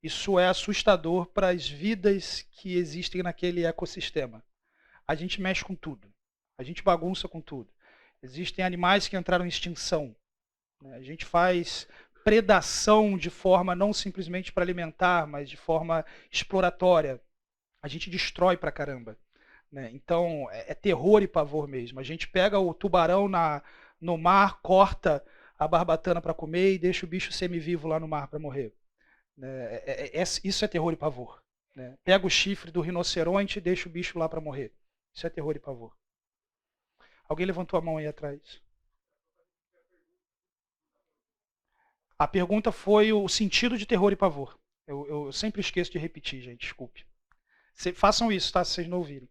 isso é assustador para as vidas que existem naquele ecossistema. A gente mexe com tudo. A gente bagunça com tudo. Existem animais que entraram em extinção. A gente faz predação de forma não simplesmente para alimentar, mas de forma exploratória. A gente destrói pra caramba. Então, é terror e pavor mesmo. A gente pega o tubarão no mar, corta a barbatana para comer e deixa o bicho semivivo lá no mar para morrer. Isso é terror e pavor. Pega o chifre do rinoceronte e deixa o bicho lá para morrer. Isso é terror e pavor. Alguém levantou a mão aí atrás? A pergunta foi o sentido de terror e pavor. Eu sempre esqueço de repetir, gente, desculpe. Façam isso, tá? Se vocês não ouvirem.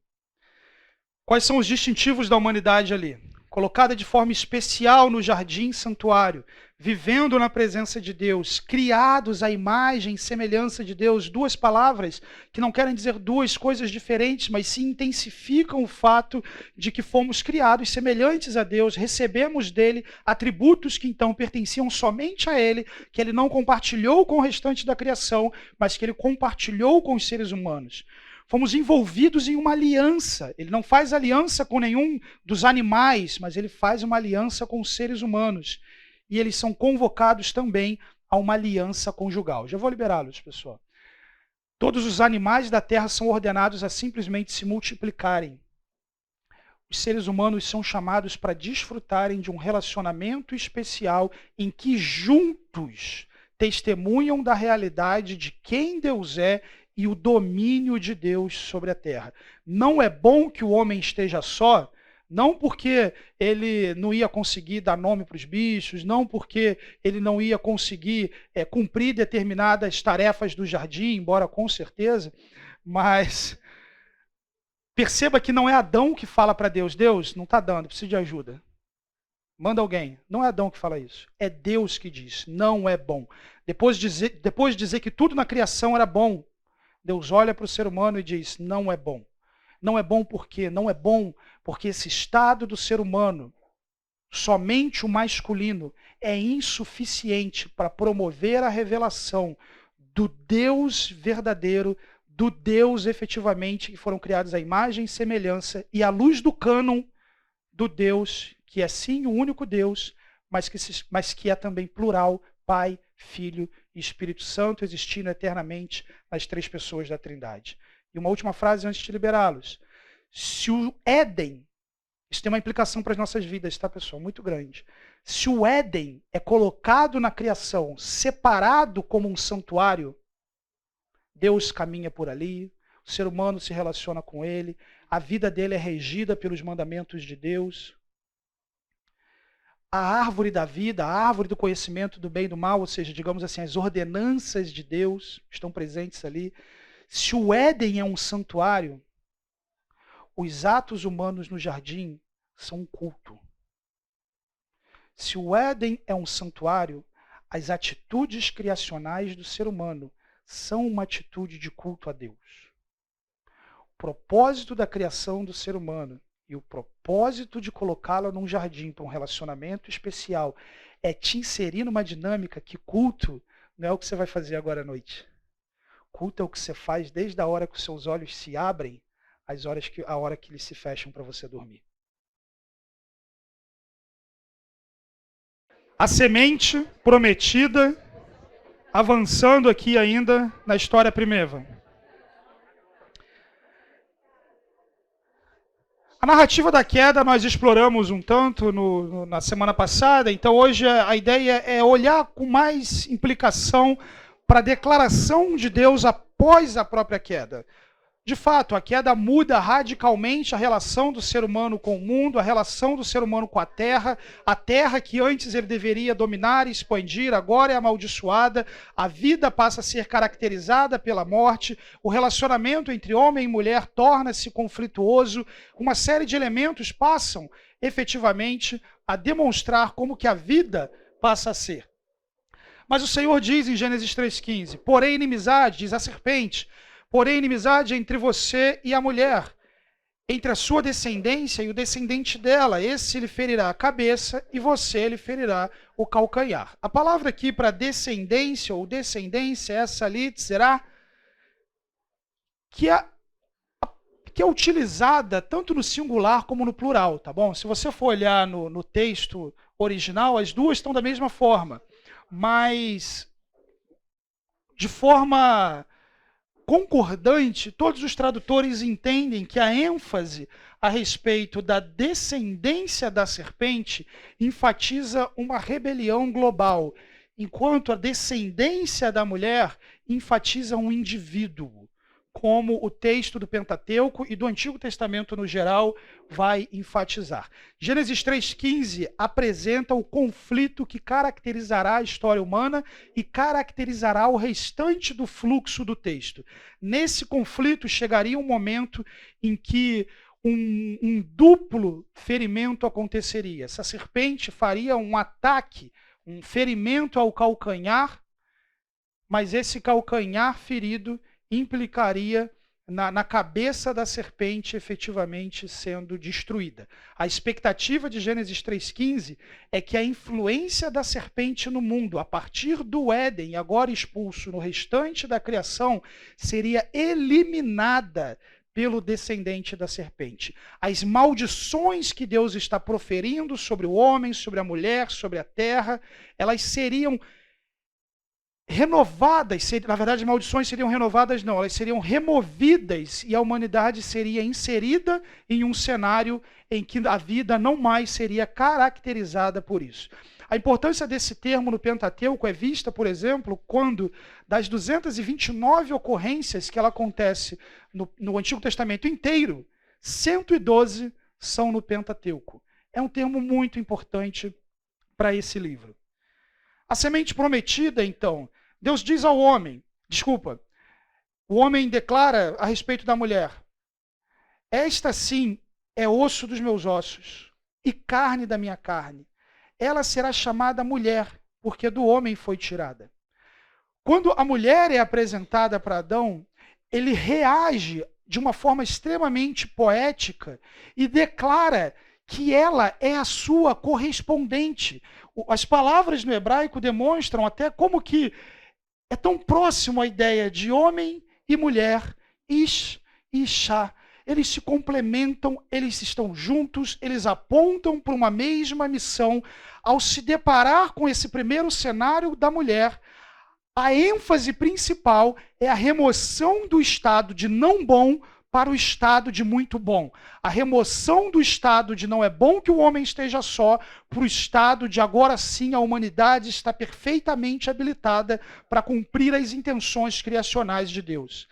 Quais são os distintivos da humanidade ali? Colocada de forma especial no jardim santuário, vivendo na presença de Deus, criados à imagem e semelhança de Deus, duas palavras que não querem dizer duas coisas diferentes, mas se intensificam o fato de que fomos criados semelhantes a Deus, recebemos dele atributos que então pertenciam somente a ele, que ele não compartilhou com o restante da criação, mas que ele compartilhou com os seres humanos. Fomos envolvidos em uma aliança. Ele não faz aliança com nenhum dos animais, mas ele faz uma aliança com os seres humanos. E eles são convocados também a uma aliança conjugal. Já vou liberá-los, pessoal. Todos os animais da terra são ordenados a simplesmente se multiplicarem. Os seres humanos são chamados para desfrutarem de um relacionamento especial em que juntos testemunham da realidade de quem Deus é e o domínio de Deus sobre a terra. Não é bom que o homem esteja só, não porque ele não ia conseguir dar nome para os bichos, não porque ele não ia conseguir cumprir determinadas tarefas do jardim, embora com certeza, mas perceba que não é Adão que fala para Deus, Deus, não está dando, preciso de ajuda. Manda alguém. Não é Adão que fala isso. É Deus que diz, não é bom. Depois de dizer que tudo na criação era bom, Deus olha para o ser humano e diz, não é bom. Não é bom por quê? Não é bom porque esse estado do ser humano, somente o masculino, é insuficiente para promover a revelação do Deus verdadeiro, do Deus efetivamente que foram criados à imagem e semelhança e à luz do cânon do Deus, que é sim o único Deus, mas que é também plural, Pai, Filho e Espírito Santo, existindo eternamente nas três pessoas da Trindade. E uma última frase antes de liberá-los. Se o Éden, isso tem uma implicação para as nossas vidas, tá, pessoal? Muito grande. Se o Éden é colocado na criação, separado como um santuário, Deus caminha por ali, o ser humano se relaciona com ele, a vida dele é regida pelos mandamentos de Deus. A árvore da vida, a árvore do conhecimento do bem e do mal, ou seja, digamos assim, as ordenanças de Deus estão presentes ali. Se o Éden é um santuário, os atos humanos no jardim são um culto. Se o Éden é um santuário, as atitudes criacionais do ser humano são uma atitude de culto a Deus. O propósito da criação do ser humano e o propósito de colocá-lo num jardim para um relacionamento especial é te inserir numa dinâmica que culto não é o que você vai fazer agora à noite. Culto é o que você faz desde a hora que os seus olhos se abrem, a hora que eles se fecham para você dormir. A semente prometida, avançando aqui ainda na história primeva. A narrativa da queda nós exploramos um tanto na semana passada, então hoje a ideia é olhar com mais implicação para a declaração de Deus após a própria queda. De fato, a queda muda radicalmente a relação do ser humano com o mundo, a relação do ser humano com a terra que antes ele deveria dominar e expandir, agora é amaldiçoada, a vida passa a ser caracterizada pela morte, o relacionamento entre homem e mulher torna-se conflituoso, uma série de elementos passam efetivamente a demonstrar como que a vida passa a ser. Mas o Senhor diz em Gênesis 3,15, porém inimizade, diz a serpente, porém inimizade entre você e a mulher, entre a sua descendência e o descendente dela. Esse lhe ferirá a cabeça e você lhe ferirá o calcanhar. A palavra aqui para descendência ou descendência, essa ali será que é utilizada tanto no singular como no plural, tá bom? Se você for olhar no texto original, as duas estão da mesma forma, mas de forma concordante, todos os tradutores entendem que a ênfase a respeito da descendência da serpente enfatiza uma rebelião global, enquanto a descendência da mulher enfatiza um indivíduo, como o texto do Pentateuco e do Antigo Testamento no geral vai enfatizar. Gênesis 3,15 apresenta o conflito que caracterizará a história humana e caracterizará o restante do fluxo do texto. Nesse conflito chegaria um momento em que um duplo ferimento aconteceria. Essa serpente faria um ataque, um ferimento ao calcanhar, mas esse calcanhar ferido implicaria na cabeça da serpente efetivamente sendo destruída. A expectativa de Gênesis 3,15 é que a influência da serpente no mundo, a partir do Éden, agora expulso no restante da criação, seria eliminada pelo descendente da serpente. As maldições que Deus está proferindo sobre o homem, sobre a mulher, sobre a terra, elas seriam renovadas, na verdade, maldições seriam renovadas, não, elas seriam removidas e a humanidade seria inserida em um cenário em que a vida não mais seria caracterizada por isso. A importância desse termo no Pentateuco é vista, por exemplo, das 229 ocorrências que ela acontece no Antigo Testamento inteiro, 112 são no Pentateuco. É um termo muito importante para esse livro. A semente prometida, então, Deus diz ao homem, o homem declara a respeito da mulher, esta sim é osso dos meus ossos e carne da minha carne. Ela será chamada mulher, porque do homem foi tirada. Quando a mulher é apresentada para Adão, ele reage de uma forma extremamente poética e declara que ela é a sua correspondente. As palavras no hebraico demonstram até como que é tão próximo a ideia de homem e mulher Ish e Ishá. Eles se complementam, eles estão juntos, eles apontam para uma mesma missão. Ao se deparar com esse primeiro cenário da mulher, a ênfase principal é a remoção do estado de não bom para o estado de muito bom. A remoção do estado de não é bom que o homem esteja só, para o estado de agora sim a humanidade está perfeitamente habilitada para cumprir as intenções criacionais de Deus.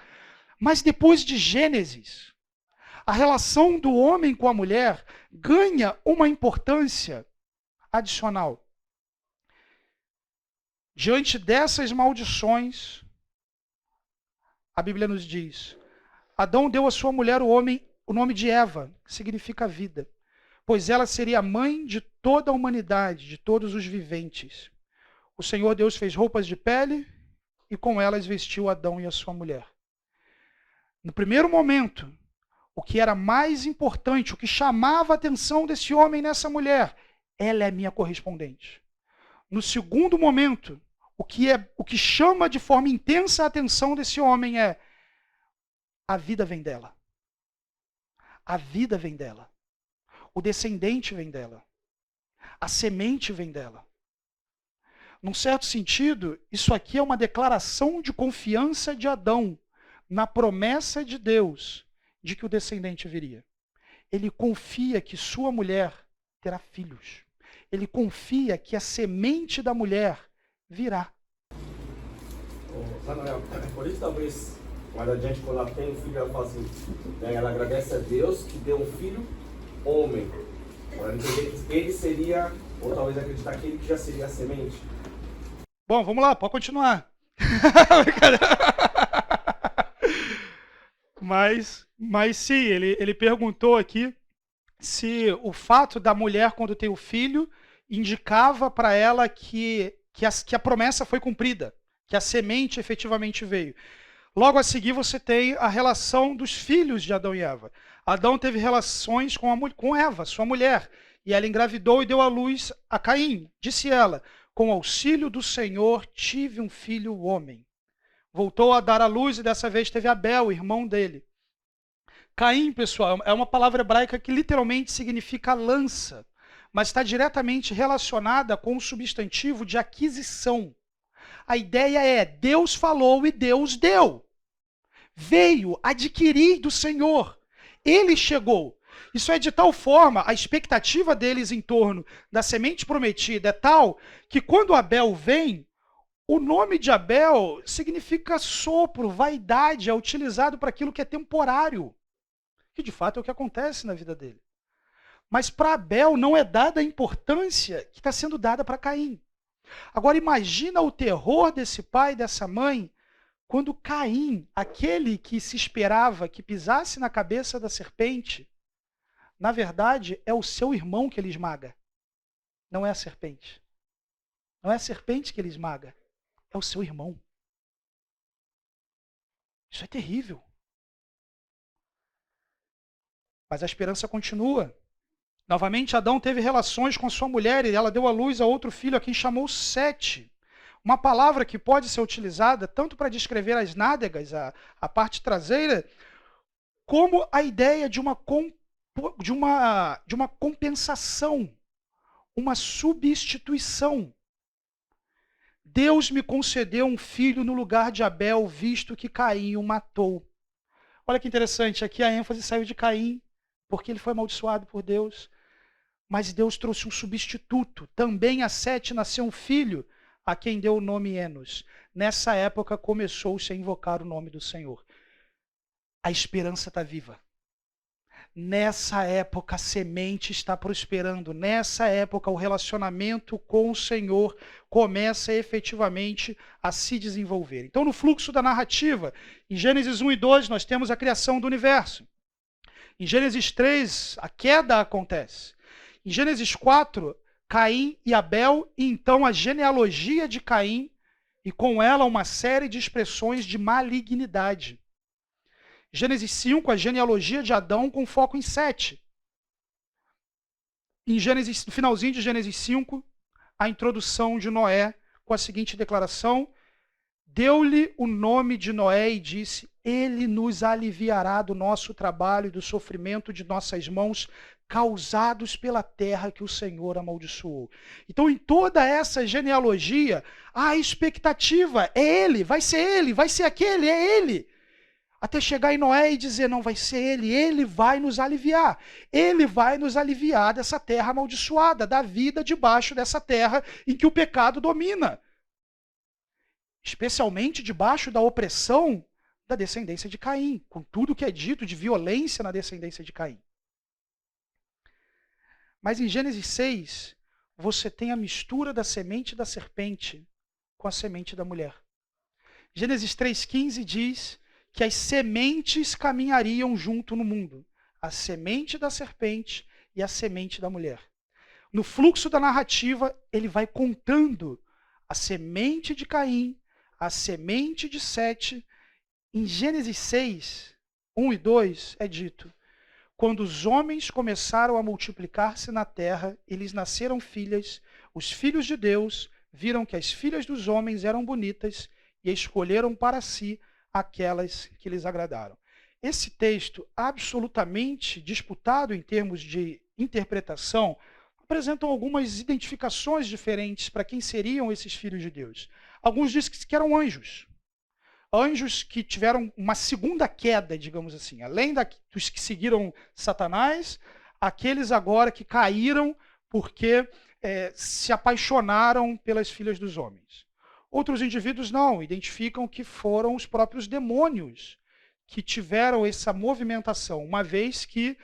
Mas depois de Gênesis, a relação do homem com a mulher ganha uma importância adicional. Diante dessas maldições, a Bíblia nos diz: Adão deu à sua mulher, o homem, o nome de Eva, que significa vida, pois ela seria a mãe de toda a humanidade, de todos os viventes. O Senhor Deus fez roupas de pele e com elas vestiu Adão e a sua mulher. No primeiro momento, o que era mais importante, o que chamava a atenção desse homem nessa mulher, ela é minha correspondente. No segundo momento, o que chama de forma intensa a atenção desse homem é: a vida vem dela. A vida vem dela. O descendente vem dela. A semente vem dela. Num certo sentido, isso aqui é uma declaração de confiança de Adão na promessa de Deus de que o descendente viria. Ele confia que sua mulher terá filhos. Ele confia que a semente da mulher virá. Samuel, por isso talvez mais adiante, quando ela tem um filho, ela fala assim, né, ela agradece a Deus que deu um filho homem. Ela entender que ele seria, ou talvez acreditar que ele já seria a semente. Bom, vamos lá, pode continuar. Mas sim, ele perguntou aqui se o fato da mulher, quando tem o filho, indicava para ela que a promessa foi cumprida, que a semente efetivamente veio. Logo a seguir você tem a relação dos filhos de Adão e Eva. Adão teve relações com Eva, sua mulher, e ela engravidou e deu à luz a Caim. Disse ela: com auxílio do Senhor tive um filho homem. Voltou a dar à luz e dessa vez teve Abel, irmão dele. Caim, pessoal, é uma palavra hebraica que literalmente significa lança, mas está diretamente relacionada com o substantivo de aquisição. A ideia é: Deus falou e Deus deu. Veio adquirir do Senhor. Ele chegou. Isso é de tal forma, a expectativa deles em torno da semente prometida é tal, que quando Abel vem, o nome de Abel significa sopro, vaidade, é utilizado para aquilo que é temporário. Que de fato é o que acontece na vida dele. Mas para Abel não é dada a importância que está sendo dada para Caim. Agora imagina o terror desse pai e dessa mãe quando Caim, aquele que se esperava que pisasse na cabeça da serpente, na verdade é o seu irmão que ele esmaga. Não é a serpente. Não é a serpente que ele esmaga. É o seu irmão. Isso é terrível. Mas a esperança continua. Novamente, Adão teve relações com sua mulher e ela deu à luz a outro filho, a quem chamou Sete. Uma palavra que pode ser utilizada tanto para descrever as nádegas, a parte traseira, como a ideia de uma compensação, uma substituição. Deus me concedeu um filho no lugar de Abel, visto que Caim o matou. Olha que interessante, aqui a ênfase saiu de Caim, porque ele foi amaldiçoado por Deus. Mas Deus trouxe um substituto. Também a Sete nasceu um filho, a quem deu o nome Enos. Nessa época começou-se a invocar o nome do Senhor. A esperança está viva. Nessa época a semente está prosperando. Nessa época o relacionamento com o Senhor começa efetivamente a se desenvolver. Então no fluxo da narrativa, em Gênesis 1 e 2 nós temos a criação do universo. Em Gênesis 3 a queda acontece. Em Gênesis 4, Caim e Abel, e então a genealogia de Caim, e com ela uma série de expressões de malignidade. Gênesis 5, a genealogia de Adão com foco em Sete. No finalzinho de Gênesis 5, a introdução de Noé com a seguinte declaração: deu-lhe o nome de Noé e disse: ele nos aliviará do nosso trabalho e do sofrimento de nossas mãos, causados pela terra que o Senhor amaldiçoou. Então, em toda essa genealogia, a expectativa é ele, vai ser aquele, é ele. Até chegar em Noé e dizer: não vai ser ele vai nos aliviar. Ele vai nos aliviar dessa terra amaldiçoada, da vida debaixo dessa terra em que o pecado domina. Especialmente debaixo da opressão da descendência de Caim, com tudo que é dito de violência na descendência de Caim. Mas em Gênesis 6, você tem a mistura da semente da serpente com a semente da mulher. Gênesis 3,15 diz que as sementes caminhariam junto no mundo, a semente da serpente e a semente da mulher. No fluxo da narrativa, ele vai contando a semente de Caim, a semente de Sete. Em Gênesis 6, 1 e 2, é dito: quando os homens começaram a multiplicar-se na terra, eles nasceram filhas, os filhos de Deus viram que as filhas dos homens eram bonitas e escolheram para si aquelas que lhes agradaram. Esse texto, absolutamente disputado em termos de interpretação, apresentam algumas identificações diferentes para quem seriam esses filhos de Deus. Alguns dizem que eram anjos. Anjos que tiveram uma segunda queda, digamos assim. Além dos que seguiram Satanás, aqueles agora que caíram porque se apaixonaram pelas filhas dos homens. Outros indivíduos não, identificam que foram os próprios demônios que tiveram essa movimentação, uma vez que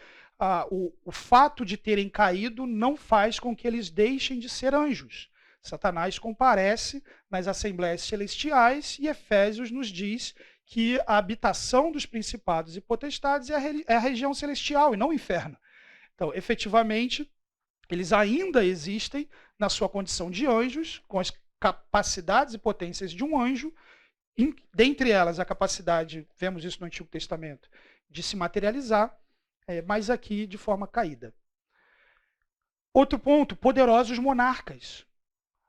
o fato de terem caído não faz com que eles deixem de ser anjos. Satanás comparece nas assembleias celestiais e Efésios nos diz que a habitação dos principados e potestades é a região celestial e não o inferno. Então, efetivamente, eles ainda existem na sua condição de anjos, com as capacidades e potências de um anjo, dentre elas a capacidade, vemos isso no Antigo Testamento, de se materializar, mas aqui de forma caída. Outro ponto, poderosos monarcas.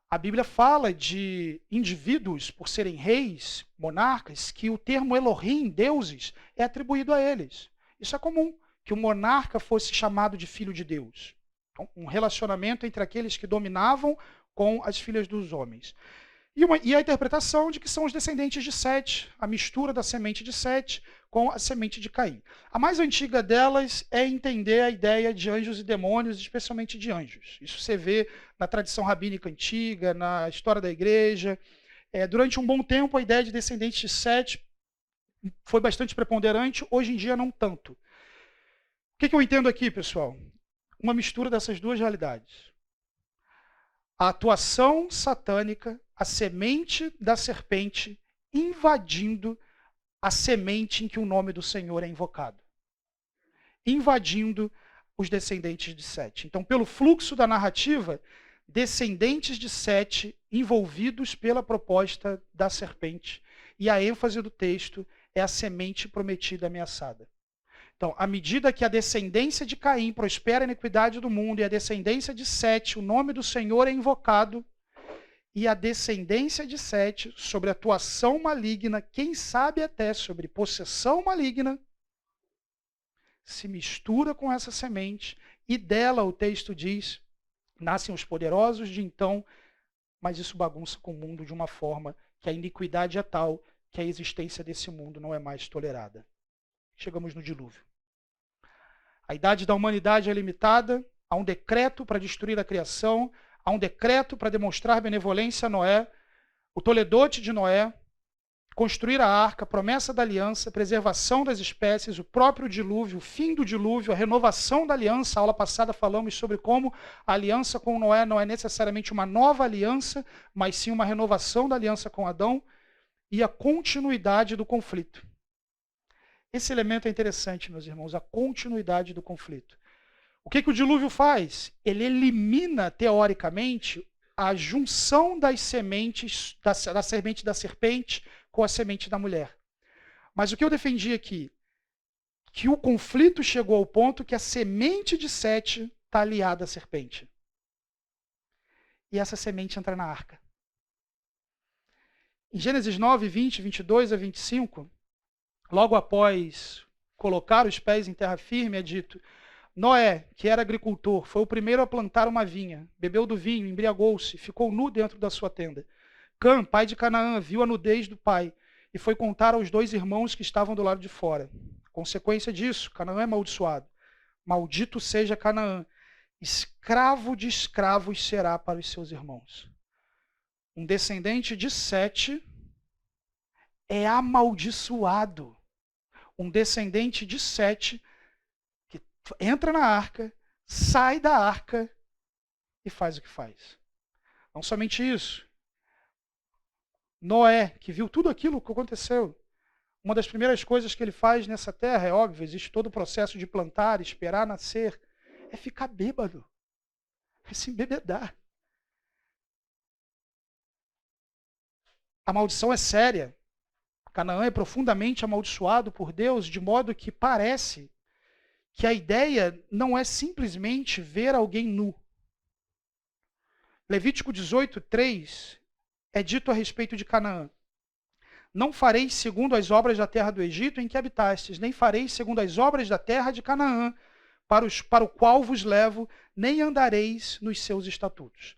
A Bíblia fala de indivíduos, por serem reis, monarcas, que o termo Elohim, deuses, é atribuído a eles. Isso é comum, que o monarca fosse chamado de filho de Deus. Então, um relacionamento entre aqueles que dominavam com as filhas dos homens. E a interpretação de que são os descendentes de Sete, a mistura da semente de Sete com a semente de Caim. A mais antiga delas é entender a ideia de anjos e demônios, especialmente de anjos. Isso você vê na tradição rabínica antiga, na história da igreja. Durante um bom tempo, a ideia de descendentes de Sete foi bastante preponderante, hoje em dia não tanto. O que eu entendo aqui, pessoal? Uma mistura dessas duas realidades. A atuação satânica, a semente da serpente invadindo a semente em que o nome do Senhor é invocado. Invadindo os descendentes de Sete. Então, pelo fluxo da narrativa, descendentes de Sete envolvidos pela proposta da serpente. E a ênfase do texto é a semente prometida ameaçada. Então, à medida que a descendência de Caim prospera a iniquidade do mundo e a descendência de Sete, o nome do Senhor é invocado, e a descendência de Sete, sobre atuação maligna, quem sabe até sobre possessão maligna, se mistura com essa semente, e dela, o texto diz, nascem os poderosos de então, mas isso bagunça com o mundo de uma forma que a iniquidade é tal que a existência desse mundo não é mais tolerada. Chegamos no dilúvio. A idade da humanidade é limitada, há um decreto para destruir a criação, há um decreto para demonstrar benevolência a Noé, o toledote de Noé, construir a arca, promessa da aliança, preservação das espécies, o próprio dilúvio, o fim do dilúvio, a renovação da aliança. A aula passada falamos sobre como a aliança com Noé não é necessariamente uma nova aliança, mas sim uma renovação da aliança com Adão e a continuidade do conflito. Esse elemento é interessante, meus irmãos, a continuidade do conflito. O que o dilúvio faz? Ele elimina, teoricamente, a junção das sementes, da semente da serpente com a semente da mulher. Mas o que eu defendi aqui? Que o conflito chegou ao ponto que a semente de Sete está aliada à serpente. E essa semente entra na arca. Em Gênesis 9, 20, 22 a 25, logo após colocar os pés em terra firme, é dito: Noé, que era agricultor, foi o primeiro a plantar uma vinha, bebeu do vinho, embriagou-se, ficou nu dentro da sua tenda. Cã, pai de Canaã, viu a nudez do pai e foi contar aos 2 irmãos que estavam do lado de fora. Consequência disso, Canaã é amaldiçoado. Maldito seja Canaã, escravo de escravos será para os seus irmãos. Um descendente de Sete é amaldiçoado. Um descendente de Sete que entra na arca, sai da arca e faz o que faz. Não somente isso. Noé, que viu tudo aquilo que aconteceu, uma das primeiras coisas que ele faz nessa terra, é óbvio, existe todo o processo de plantar, esperar nascer, é ficar bêbado, é se embebedar. A maldição é séria. Canaã é profundamente amaldiçoado por Deus, de modo que parece que a ideia não é simplesmente ver alguém nu. Levítico 18, 3 é dito a respeito de Canaã: Não fareis segundo as obras da terra do Egito em que habitastes, nem fareis segundo as obras da terra de Canaã, para o qual vos levo, nem andareis nos seus estatutos.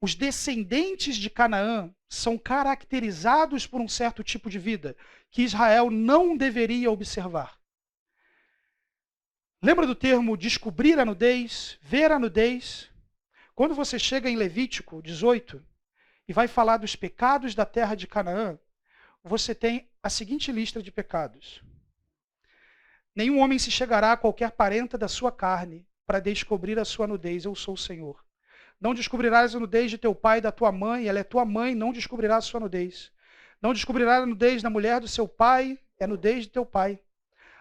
Os descendentes de Canaã são caracterizados por um certo tipo de vida que Israel não deveria observar. Lembra do termo descobrir a nudez, ver a nudez? Quando você chega em Levítico 18 e vai falar dos pecados da terra de Canaã, você tem a seguinte lista de pecados. Nenhum homem se chegará a qualquer parenta da sua carne para descobrir a sua nudez, eu sou o Senhor. Não descobrirás a nudez de teu pai e da tua mãe, ela é tua mãe, não descobrirá a sua nudez. Não descobrirás a nudez da mulher do seu pai, é nudez de teu pai.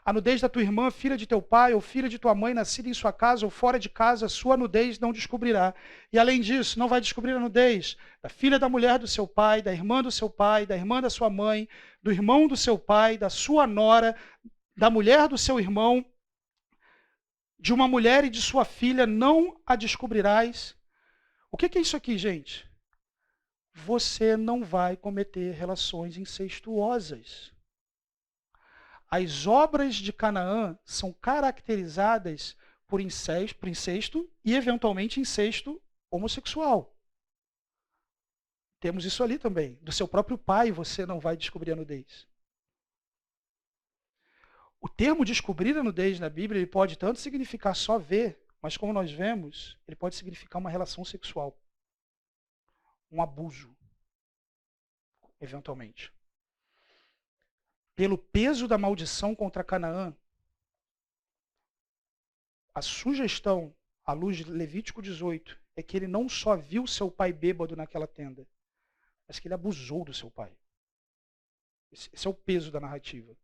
A nudez da tua irmã, filha de teu pai, ou filha de tua mãe, nascida em sua casa ou fora de casa, sua nudez não descobrirá. E além disso, não vai descobrir a nudez da filha da mulher do seu pai, da irmã do seu pai, da irmã da sua mãe, do irmão do seu pai, da sua nora, da mulher do seu irmão, de uma mulher e de sua filha, não a descobrirás. O que é isso aqui, gente? Você não vai cometer relações incestuosas. As obras de Canaã são caracterizadas por incesto e, eventualmente, incesto homossexual. Temos isso ali também. Do seu próprio pai você não vai descobrir a nudez. O termo descobrir a nudez na Bíblia ele pode tanto significar só ver, mas como nós vemos, ele pode significar uma relação sexual. Um abuso, eventualmente. Pelo peso da maldição contra Canaã, a sugestão, à luz de Levítico 18, é que ele não só viu seu pai bêbado naquela tenda, mas que ele abusou do seu pai. Esse é o peso da narrativa.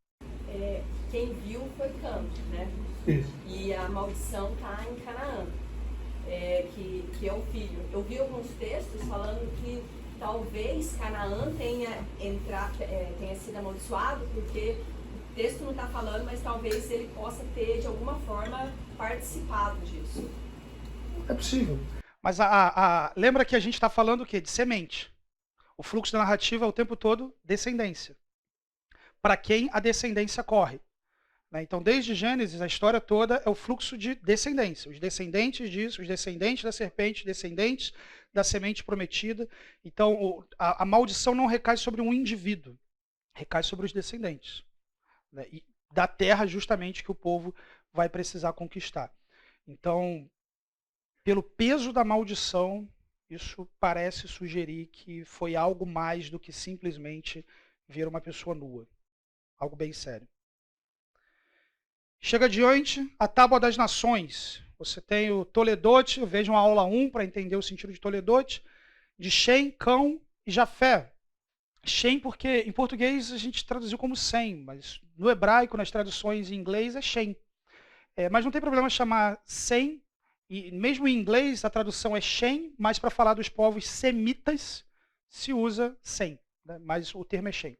Quem viu foi Cã, né? Isso. E a maldição está em Canaã, que é o filho. Eu vi alguns textos falando que talvez Canaã tenha sido amaldiçoado, porque o texto não está falando, mas talvez ele possa ter, de alguma forma, participado disso. É possível. Mas lembra que a gente está falando o quê? De semente. O fluxo da narrativa é o tempo todo descendência. Para quem a descendência corre. Então, desde Gênesis, a história toda é o fluxo de descendência. Os descendentes disso, os descendentes da serpente, descendentes da semente prometida. Então, a maldição não recai sobre um indivíduo, recai sobre os descendentes. E da terra, justamente, que o povo vai precisar conquistar. Então, pelo peso da maldição, isso parece sugerir que foi algo mais do que simplesmente ver uma pessoa nua. Algo bem sério. Chega adiante, a Tábua das Nações. Você tem o Toledote, vejam a aula 1 para entender o sentido de Toledote, de Shem, Cão e Jafé. Shem porque em português a gente traduziu como Sem, mas no hebraico, nas traduções em inglês, é Shem. Mas não tem problema chamar Sem, e mesmo em inglês a tradução é Shem, mas para falar dos povos semitas se usa Sem, né? Mas o termo é Shem.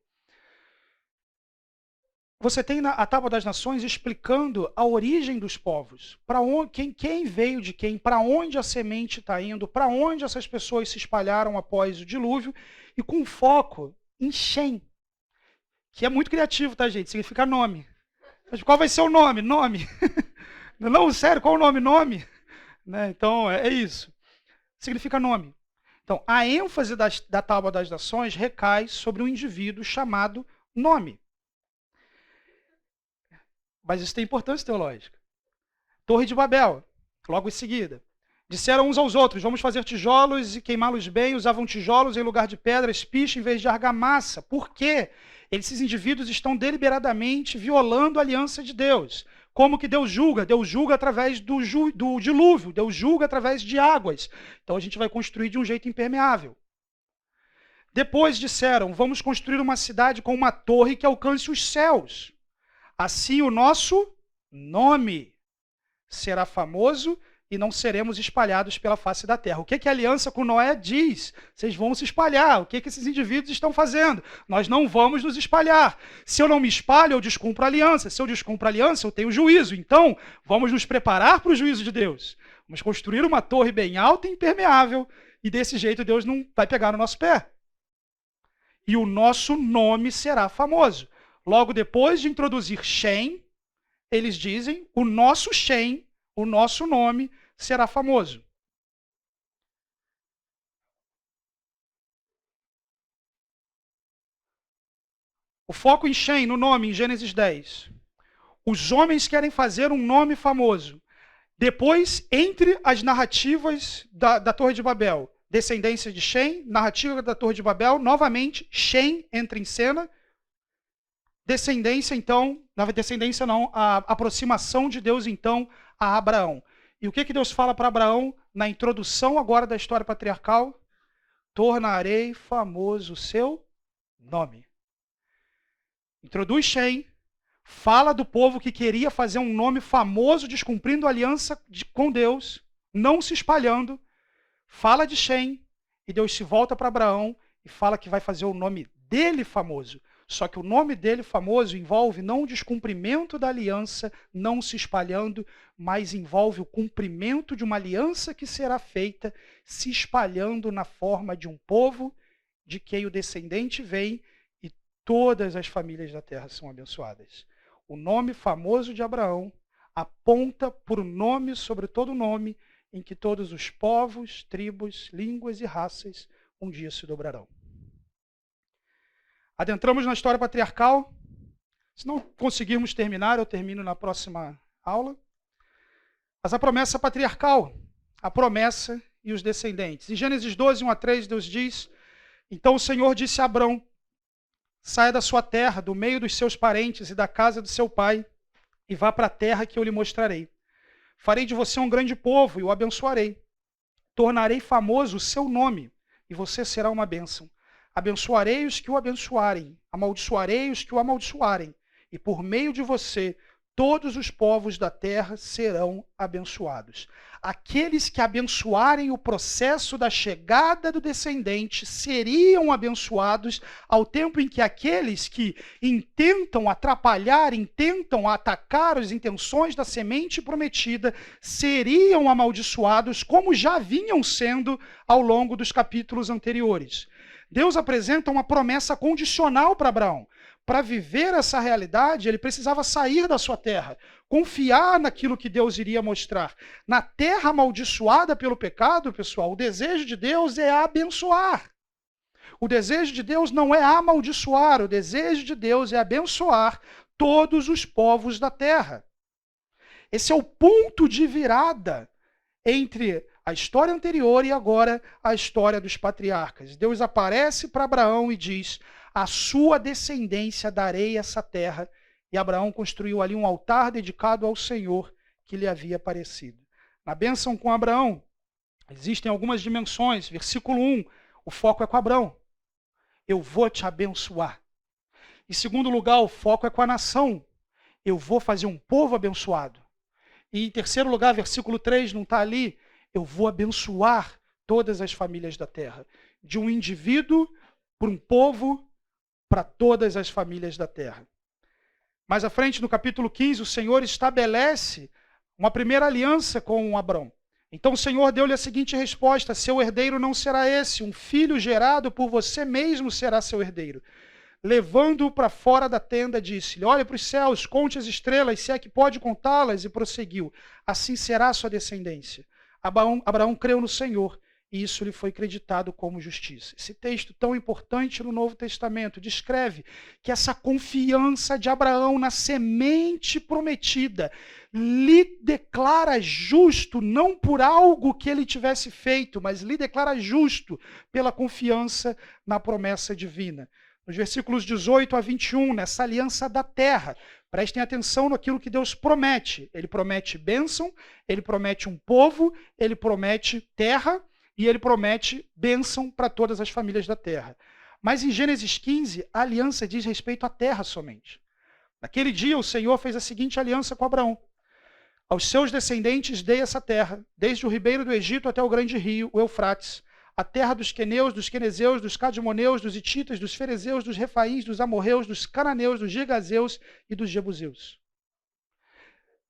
Você tem a Tábua das Nações explicando a origem dos povos, para quem veio de quem, para onde a semente está indo, para onde essas pessoas se espalharam após o dilúvio, e com foco em Shem, que é muito criativo, tá, gente? Significa nome. Mas qual vai ser o nome? Nome. Não, sério, qual o nome? Nome. Né? Então, é isso. Significa nome. Então, a ênfase da Tábua das Nações recai sobre um indivíduo chamado nome. Mas isso tem importância teológica. Torre de Babel, logo em seguida. Disseram uns aos outros, vamos fazer tijolos e queimá-los bem. Usavam tijolos em lugar de pedras, piche em vez de argamassa. Por quê? Esses indivíduos estão deliberadamente violando a aliança de Deus. Como que Deus julga? Deus julga através do dilúvio, Deus julga através de águas. Então a gente vai construir de um jeito impermeável. Depois disseram, vamos construir uma cidade com uma torre que alcance os céus. Assim o nosso nome será famoso e não seremos espalhados pela face da terra. O que a aliança com Noé diz? Vocês vão se espalhar. O que esses indivíduos estão fazendo? Nós não vamos nos espalhar. Se eu não me espalho, eu descumpro a aliança. Se eu descumpro a aliança, eu tenho juízo. Então, vamos nos preparar para o juízo de Deus. Vamos construir uma torre bem alta e impermeável. E desse jeito Deus não vai pegar no nosso pé. E o nosso nome será famoso. Logo depois de introduzir Shem, eles dizem, o nosso Shem, o nosso nome, será famoso. O foco em Shem, no nome, em Gênesis 10. Os homens querem fazer um nome famoso. Depois, entre as narrativas da Torre de Babel, descendência de Shem, narrativa da Torre de Babel, novamente, Shem entra em cena. Descendência, então, na descendência não, a aproximação de Deus, então, a Abraão. E o que Deus fala para Abraão na introdução agora da história patriarcal? Tornarei famoso o seu nome. Introduz Shem, fala do povo que queria fazer um nome famoso, descumprindo a aliança com Deus, não se espalhando. Fala de Shem, e Deus se volta para Abraão e fala que vai fazer o nome dele famoso. Só que o nome dele famoso envolve não o descumprimento da aliança, não se espalhando, mas envolve o cumprimento de uma aliança que será feita se espalhando na forma de um povo de quem o descendente vem e todas as famílias da terra são abençoadas. O nome famoso de Abraão aponta por um nome sobre todo nome em que todos os povos, tribos, línguas e raças um dia se dobrarão. Adentramos na história patriarcal. Se não conseguirmos terminar, eu termino na próxima aula. Mas a promessa patriarcal, a promessa e os descendentes. Em Gênesis 12, 1-3, Deus diz, então o Senhor disse a Abrão, saia da sua terra, do meio dos seus parentes e da casa do seu pai, e vá para a terra que eu lhe mostrarei. Farei de você um grande povo e o abençoarei. Tornarei famoso o seu nome, e você será uma bênção. Abençoarei os que o abençoarem, amaldiçoarei os que o amaldiçoarem, e por meio de você, todos os povos da terra serão abençoados. Aqueles que abençoarem o processo da chegada do descendente seriam abençoados, ao tempo em que aqueles que intentam atrapalhar, intentam atacar as intenções da semente prometida, seriam amaldiçoados, como já vinham sendo ao longo dos capítulos anteriores. Deus apresenta uma promessa condicional para Abraão. Para viver essa realidade, ele precisava sair da sua terra, confiar naquilo que Deus iria mostrar. Na terra amaldiçoada pelo pecado, pessoal, o desejo de Deus é abençoar. O desejo de Deus não é amaldiçoar, o desejo de Deus é abençoar todos os povos da terra. Esse é o ponto de virada entre a história anterior e agora a história dos patriarcas. Deus aparece para Abraão e diz, a sua descendência darei essa terra. E Abraão construiu ali um altar dedicado ao Senhor que lhe havia aparecido. Na bênção com Abraão, existem algumas dimensões. Versículo 1, o foco é com Abraão. Eu vou te abençoar. Em segundo lugar, o foco é com a nação. Eu vou fazer um povo abençoado. E em terceiro lugar, versículo 3, não está ali, eu vou abençoar todas as famílias da terra. De um indivíduo para um povo, para todas as famílias da terra. Mais à frente, no capítulo 15, o Senhor estabelece uma primeira aliança com Abrão. Então o Senhor deu-lhe a seguinte resposta: seu herdeiro não será esse, um filho gerado por você mesmo será seu herdeiro. Levando-o para fora da tenda, disse-lhe: olhe para os céus, conte as estrelas, se é que pode contá-las, e prosseguiu: assim será a sua descendência. Abraão creu no Senhor, e isso lhe foi creditado como justiça. Esse texto tão importante no Novo Testamento descreve que essa confiança de Abraão na semente prometida lhe declara justo, não por algo que ele tivesse feito, mas lhe declara justo pela confiança na promessa divina. Nos versículos 18 a 21, nessa aliança da terra, prestem atenção naquilo que Deus promete. Ele promete bênção, ele promete um povo, ele promete terra, e ele promete bênção para todas as famílias da terra. Mas em Gênesis 15, a aliança diz respeito à terra somente. Naquele dia, o Senhor fez a seguinte aliança com Abraão: aos seus descendentes dei essa terra, desde o ribeiro do Egito até o grande rio, o Eufrates, a terra dos queneus, dos quenezeus, dos cadmoneus, dos hititas, dos ferezeus, dos refaíns, dos amorreus, dos cananeus, dos girgazeus e dos jebuseus.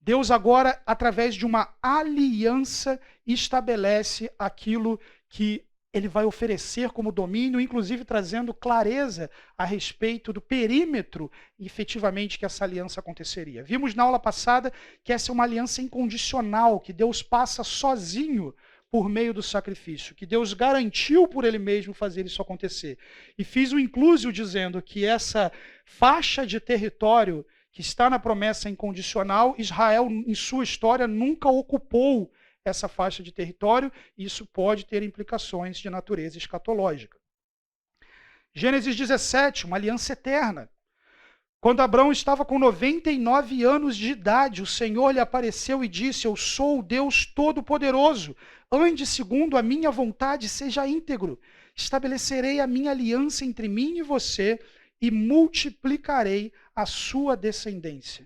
Deus agora, através de uma aliança, estabelece aquilo que ele vai oferecer como domínio, inclusive trazendo clareza a respeito do perímetro, efetivamente, que essa aliança aconteceria. Vimos na aula passada que essa é uma aliança incondicional, que Deus passa sozinho por meio do sacrifício, que Deus garantiu por ele mesmo fazer isso acontecer. E fiz o inclusio dizendo que essa faixa de território que está na promessa incondicional, Israel, em sua história, nunca ocupou essa faixa de território, e isso pode ter implicações de natureza escatológica. Gênesis 17, uma aliança eterna. Quando Abraão estava com 99 anos de idade, o Senhor lhe apareceu e disse: eu sou o Deus Todo-Poderoso, ande segundo a minha vontade, seja íntegro. Estabelecerei a minha aliança entre mim e você e multiplicarei a sua descendência.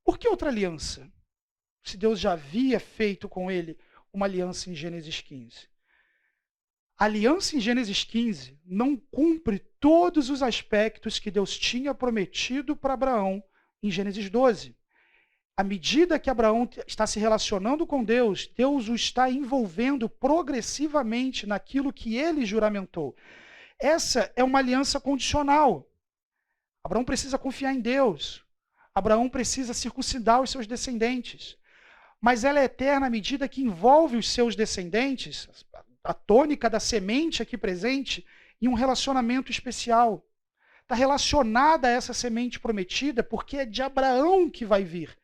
Por que outra aliança? Se Deus já havia feito com ele uma aliança em Gênesis 15. A aliança em Gênesis 15 não cumpre todos os aspectos que Deus tinha prometido para Abraão em Gênesis 12. À medida que Abraão está se relacionando com Deus, Deus o está envolvendo progressivamente naquilo que ele juramentou. Essa é uma aliança condicional. Abraão precisa confiar em Deus. Abraão precisa circuncidar os seus descendentes. Mas ela é eterna à medida que envolve os seus descendentes, a tônica da semente aqui presente, em um relacionamento especial. Está relacionada a essa semente prometida porque é de Abraão que vai vir.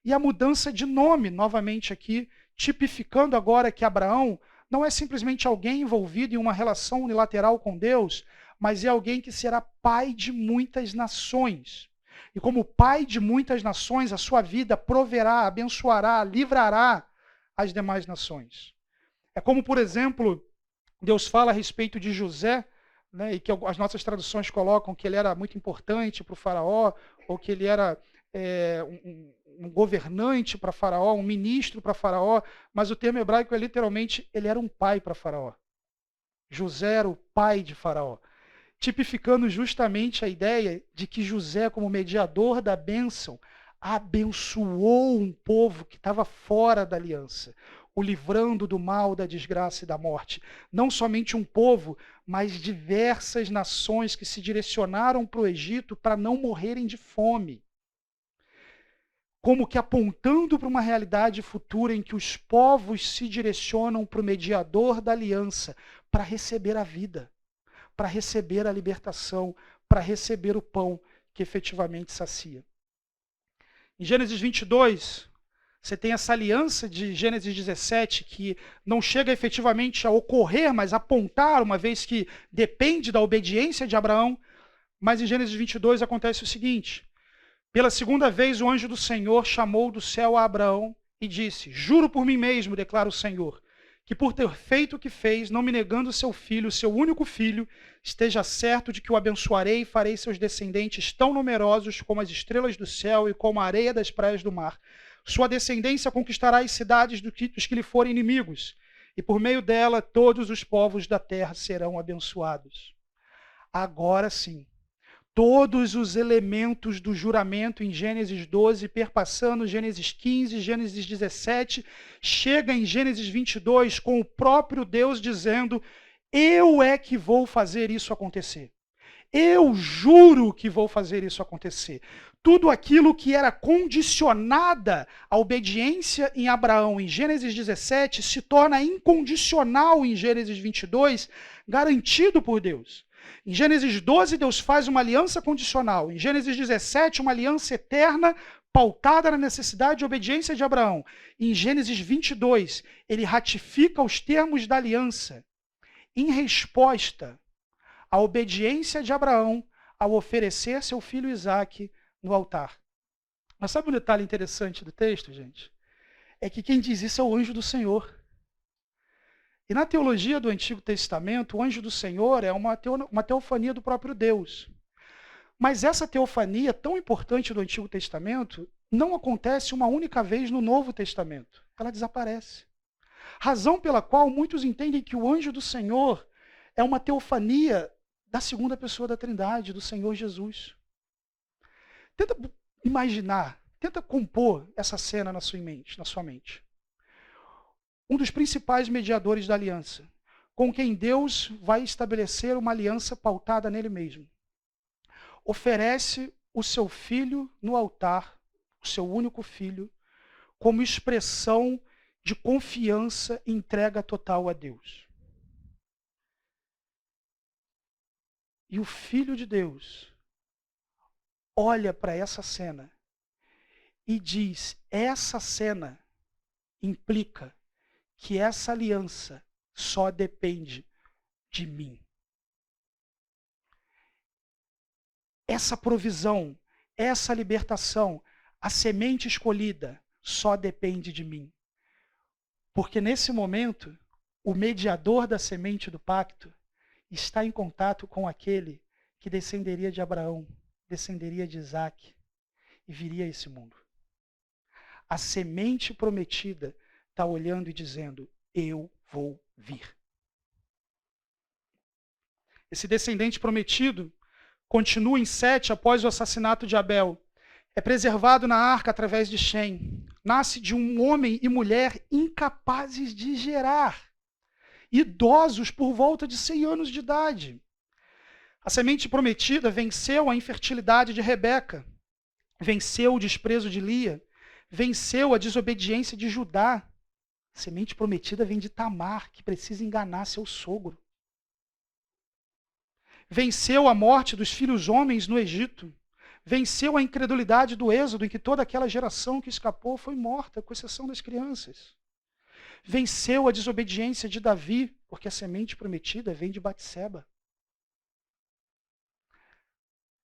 E a mudança de nome, novamente aqui, tipificando agora que Abraão não é simplesmente alguém envolvido em uma relação unilateral com Deus, mas é alguém que será pai de muitas nações. E como pai de muitas nações, a sua vida proverá, abençoará, livrará as demais nações. É como, por exemplo, Deus fala a respeito de José, né, e que as nossas traduções colocam que ele era muito importante para o faraó, ou que ele era um governante para faraó, um ministro para faraó, mas o termo hebraico é literalmente, ele era um pai para faraó. José era o pai de faraó, tipificando justamente a ideia de que José, como mediador da bênção, abençoou um povo que estava fora da aliança, o livrando do mal, da desgraça e da morte. Não somente um povo, mas diversas nações que se direcionaram para o Egito para não morrerem de fome. Como que apontando para uma realidade futura em que os povos se direcionam para o mediador da aliança para receber a vida, para receber a libertação, para receber o pão que efetivamente sacia. Em Gênesis 22, você tem essa aliança de Gênesis 17, que não chega efetivamente a ocorrer, mas a apontar, uma vez que depende da obediência de Abraão. Mas em Gênesis 22 acontece o seguinte: pela segunda vez o anjo do Senhor chamou do céu a Abraão e disse: juro por mim mesmo, declara o Senhor, que por ter feito o que fez, não me negando seu filho, seu único filho, esteja certo de que o abençoarei e farei seus descendentes tão numerosos como as estrelas do céu e como a areia das praias do mar. Sua descendência conquistará as cidades dos que lhe forem inimigos, e por meio dela todos os povos da terra serão abençoados. Agora sim, todos os elementos do juramento em Gênesis 12, perpassando Gênesis 15, Gênesis 17, chega em Gênesis 22 com o próprio Deus dizendo: eu é que vou fazer isso acontecer. Eu juro que vou fazer isso acontecer. Tudo aquilo que era condicionada à obediência em Abraão em Gênesis 17 se torna incondicional em Gênesis 22, garantido por Deus. Em Gênesis 12, Deus faz uma aliança condicional. Em Gênesis 17, uma aliança eterna pautada na necessidade de obediência de Abraão. Em Gênesis 22, ele ratifica os termos da aliança em resposta à obediência de Abraão ao oferecer seu filho Isaque no altar. Mas sabe um detalhe interessante do texto, gente? É que quem diz isso é o anjo do Senhor. E na teologia do Antigo Testamento, o anjo do Senhor é uma teofania do próprio Deus. Mas essa teofania tão importante do Antigo Testamento não acontece uma única vez no Novo Testamento. Ela desaparece. Razão pela qual muitos entendem que o anjo do Senhor é uma teofania da segunda pessoa da Trindade, do Senhor Jesus. Tenta imaginar, tenta compor essa cena na sua mente. Um dos principais mediadores da aliança, com quem Deus vai estabelecer uma aliança pautada nele mesmo, oferece o seu filho no altar, o seu único filho, como expressão de confiança e entrega total a Deus. E o Filho de Deus olha para essa cena e diz: essa cena implica que essa aliança só depende de mim. Essa provisão, essa libertação, a semente escolhida só depende de mim. Porque nesse momento, o mediador da semente do pacto está em contato com aquele que descenderia de Abraão, descenderia de Isaque e viria a esse mundo. A semente prometida está olhando e dizendo: eu vou vir. Esse descendente prometido continua em Sete após o assassinato de Abel. É preservado na arca através de Shem. Nasce de um homem e mulher incapazes de gerar. Idosos por volta de 100 anos de idade. A semente prometida venceu a infertilidade de Rebeca. Venceu o desprezo de Lia. Venceu a desobediência de Judá. A semente prometida vem de Tamar, que precisa enganar seu sogro. Venceu a morte dos filhos homens no Egito. Venceu a incredulidade do Êxodo, em que toda aquela geração que escapou foi morta, com exceção das crianças. Venceu a desobediência de Davi, porque a semente prometida vem de Batseba.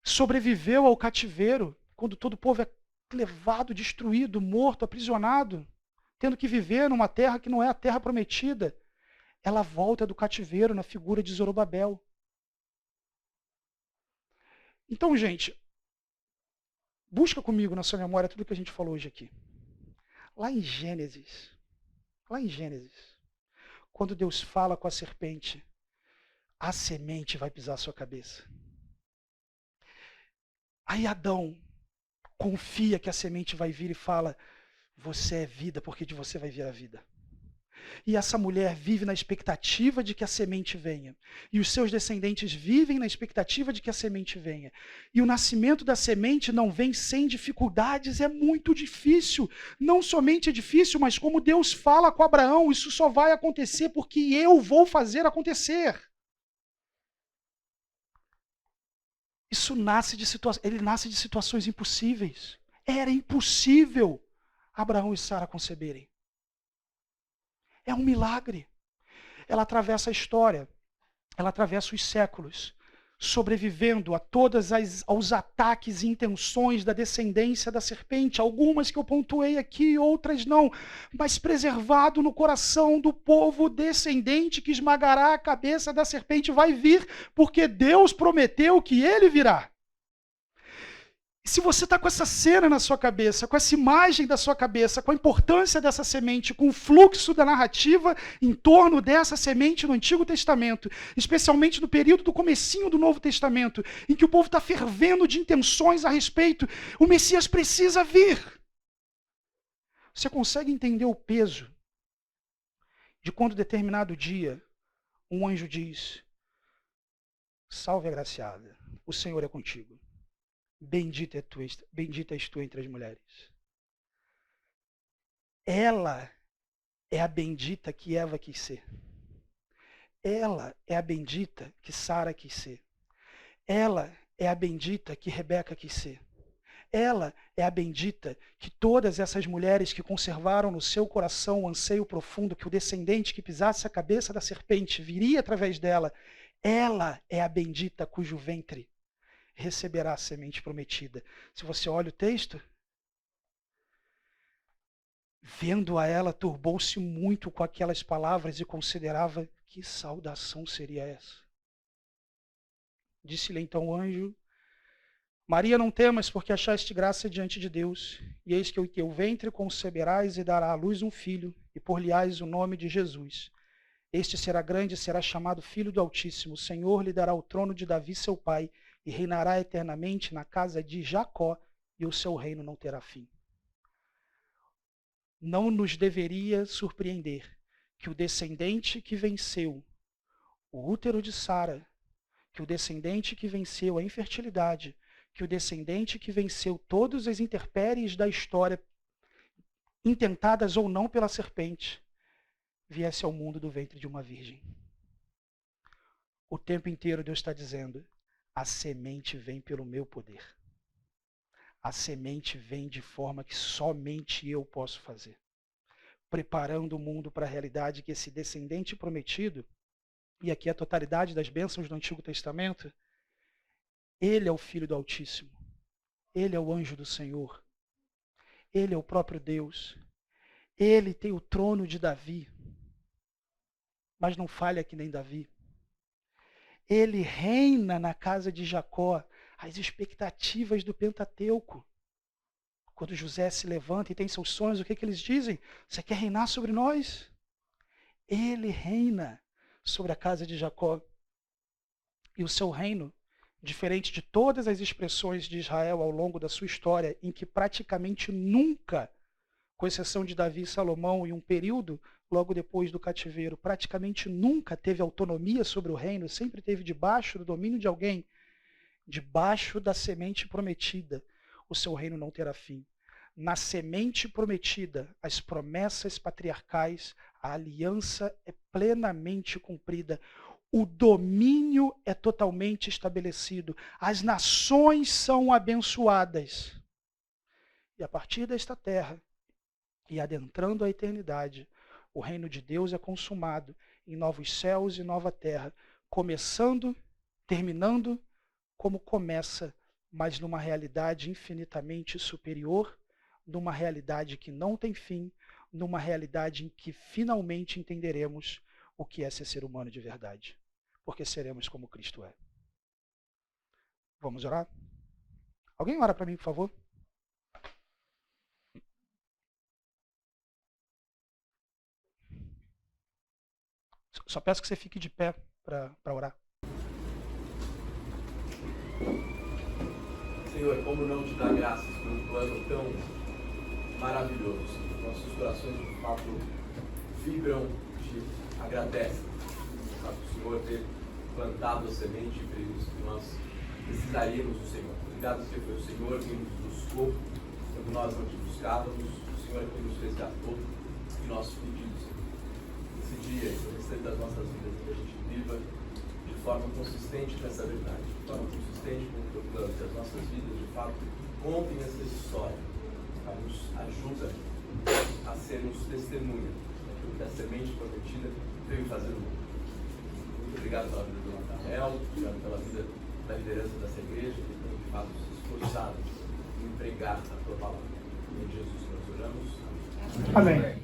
Sobreviveu ao cativeiro, quando todo o povo é levado, destruído, morto, aprisionado, tendo que viver numa terra que não é a terra prometida. Ela volta do cativeiro na figura de Zorobabel. Então, gente, busca comigo na sua memória tudo que a gente falou hoje aqui. Lá em Gênesis, quando Deus fala com a serpente, a semente vai pisar a sua cabeça. Aí Adão confia que a semente vai vir e fala: você é vida, porque de você vai vir a vida. E essa mulher vive na expectativa de que a semente venha. E os seus descendentes vivem na expectativa de que a semente venha. E o nascimento da semente não vem sem dificuldades, é muito difícil. Não somente é difícil, mas como Deus fala com Abraão, isso só vai acontecer porque eu vou fazer acontecer. Ele nasce de situações impossíveis. Era impossível Abraão e Sara conceberem. É um milagre. Ela atravessa a história, ela atravessa os séculos, sobrevivendo a todos os ataques e intenções da descendência da serpente, algumas que eu pontuei aqui, outras não, mas preservado no coração do povo descendente que esmagará a cabeça da serpente vai vir, porque Deus prometeu que ele virá. E se você está com essa cena na sua cabeça, com essa imagem da sua cabeça, com a importância dessa semente, com o fluxo da narrativa em torno dessa semente no Antigo Testamento, especialmente no período do comecinho do Novo Testamento, em que o povo está fervendo de intenções a respeito, o Messias precisa vir. Você consegue entender o peso de quando determinado dia um anjo diz: salve agraciada, o Senhor é contigo. Bendita és tu entre as mulheres. Ela é a bendita que Eva quis ser. Ela é a bendita que Sara quis ser. Ela é a bendita que Rebeca quis ser. Ela é a bendita que todas essas mulheres que conservaram no seu coração o anseio profundo que o descendente que pisasse a cabeça da serpente viria através dela. Ela é a bendita cujo ventre receberá a semente prometida. Se você olha o texto, vendo a ela, turbou-se muito com aquelas palavras e considerava: que saudação seria essa? Disse-lhe então o anjo: Maria, não temas, porque achaste graça diante de Deus, e eis que o teu ventre conceberás e dará à luz um filho, e por-lhe-ás o nome de Jesus. Este será grande e será chamado Filho do Altíssimo. O Senhor lhe dará o trono de Davi, seu pai, e reinará eternamente na casa de Jacó, e o seu reino não terá fim. Não nos deveria surpreender que o descendente que venceu o útero de Sara, que o descendente que venceu a infertilidade, que o descendente que venceu todas as intempéries da história, intentadas ou não pela serpente, viesse ao mundo do ventre de uma virgem. O tempo inteiro Deus está dizendo: a semente vem pelo meu poder. A semente vem de forma que somente eu posso fazer. Preparando o mundo para a realidade que esse descendente prometido, e aqui a totalidade das bênçãos do Antigo Testamento, ele é o Filho do Altíssimo. Ele é o anjo do Senhor. Ele é o próprio Deus. Ele tem o trono de Davi, mas não falha que nem Davi. Ele reina na casa de Jacó. As expectativas do Pentateuco. Quando José se levanta e tem seus sonhos, o que eles dizem? Você quer reinar sobre nós? Ele reina sobre a casa de Jacó. E o seu reino, diferente de todas as expressões de Israel ao longo da sua história, em que praticamente nunca, com exceção de Davi e Salomão, em um período logo depois do cativeiro, praticamente nunca teve autonomia sobre o reino, sempre teve debaixo do domínio de alguém, debaixo da semente prometida, o seu reino não terá fim. Na semente prometida, as promessas patriarcais, a aliança é plenamente cumprida. O domínio é totalmente estabelecido. As nações são abençoadas. E a partir desta terra, e adentrando a eternidade, o reino de Deus é consumado em novos céus e nova terra, começando, terminando como começa, mas numa realidade infinitamente superior, numa realidade que não tem fim, numa realidade em que finalmente entenderemos o que é ser humano de verdade, porque seremos como Cristo é. Vamos orar? Alguém ora para mim, por favor? Só peço que você fique de pé para orar. Senhor, como não te dar graças por um plano tão maravilhoso? Nossos corações de fato vibram, te agradecem. Sabe, o Senhor ter plantado a semente e fez que nós precisaríamos do Senhor. Obrigado porque foi o Senhor que nos buscou quando nós não te buscávamos, o Senhor que nos resgatou e nossos pedidos. Esse dia, o restante das nossas vidas, que a gente viva de forma consistente com essa verdade, de forma consistente com o teu plano, que as nossas vidas, de fato, contem essa história, tá? Nos ajuda a sermos testemunha daquilo que a semente prometida veio fazer no mundo. Muito obrigado pela vida do Nathanael, obrigado pela vida da liderança dessa igreja, que tem, de fato, se esforçado em pregar a tua palavra. Em Jesus nós oramos. Amém. Amém.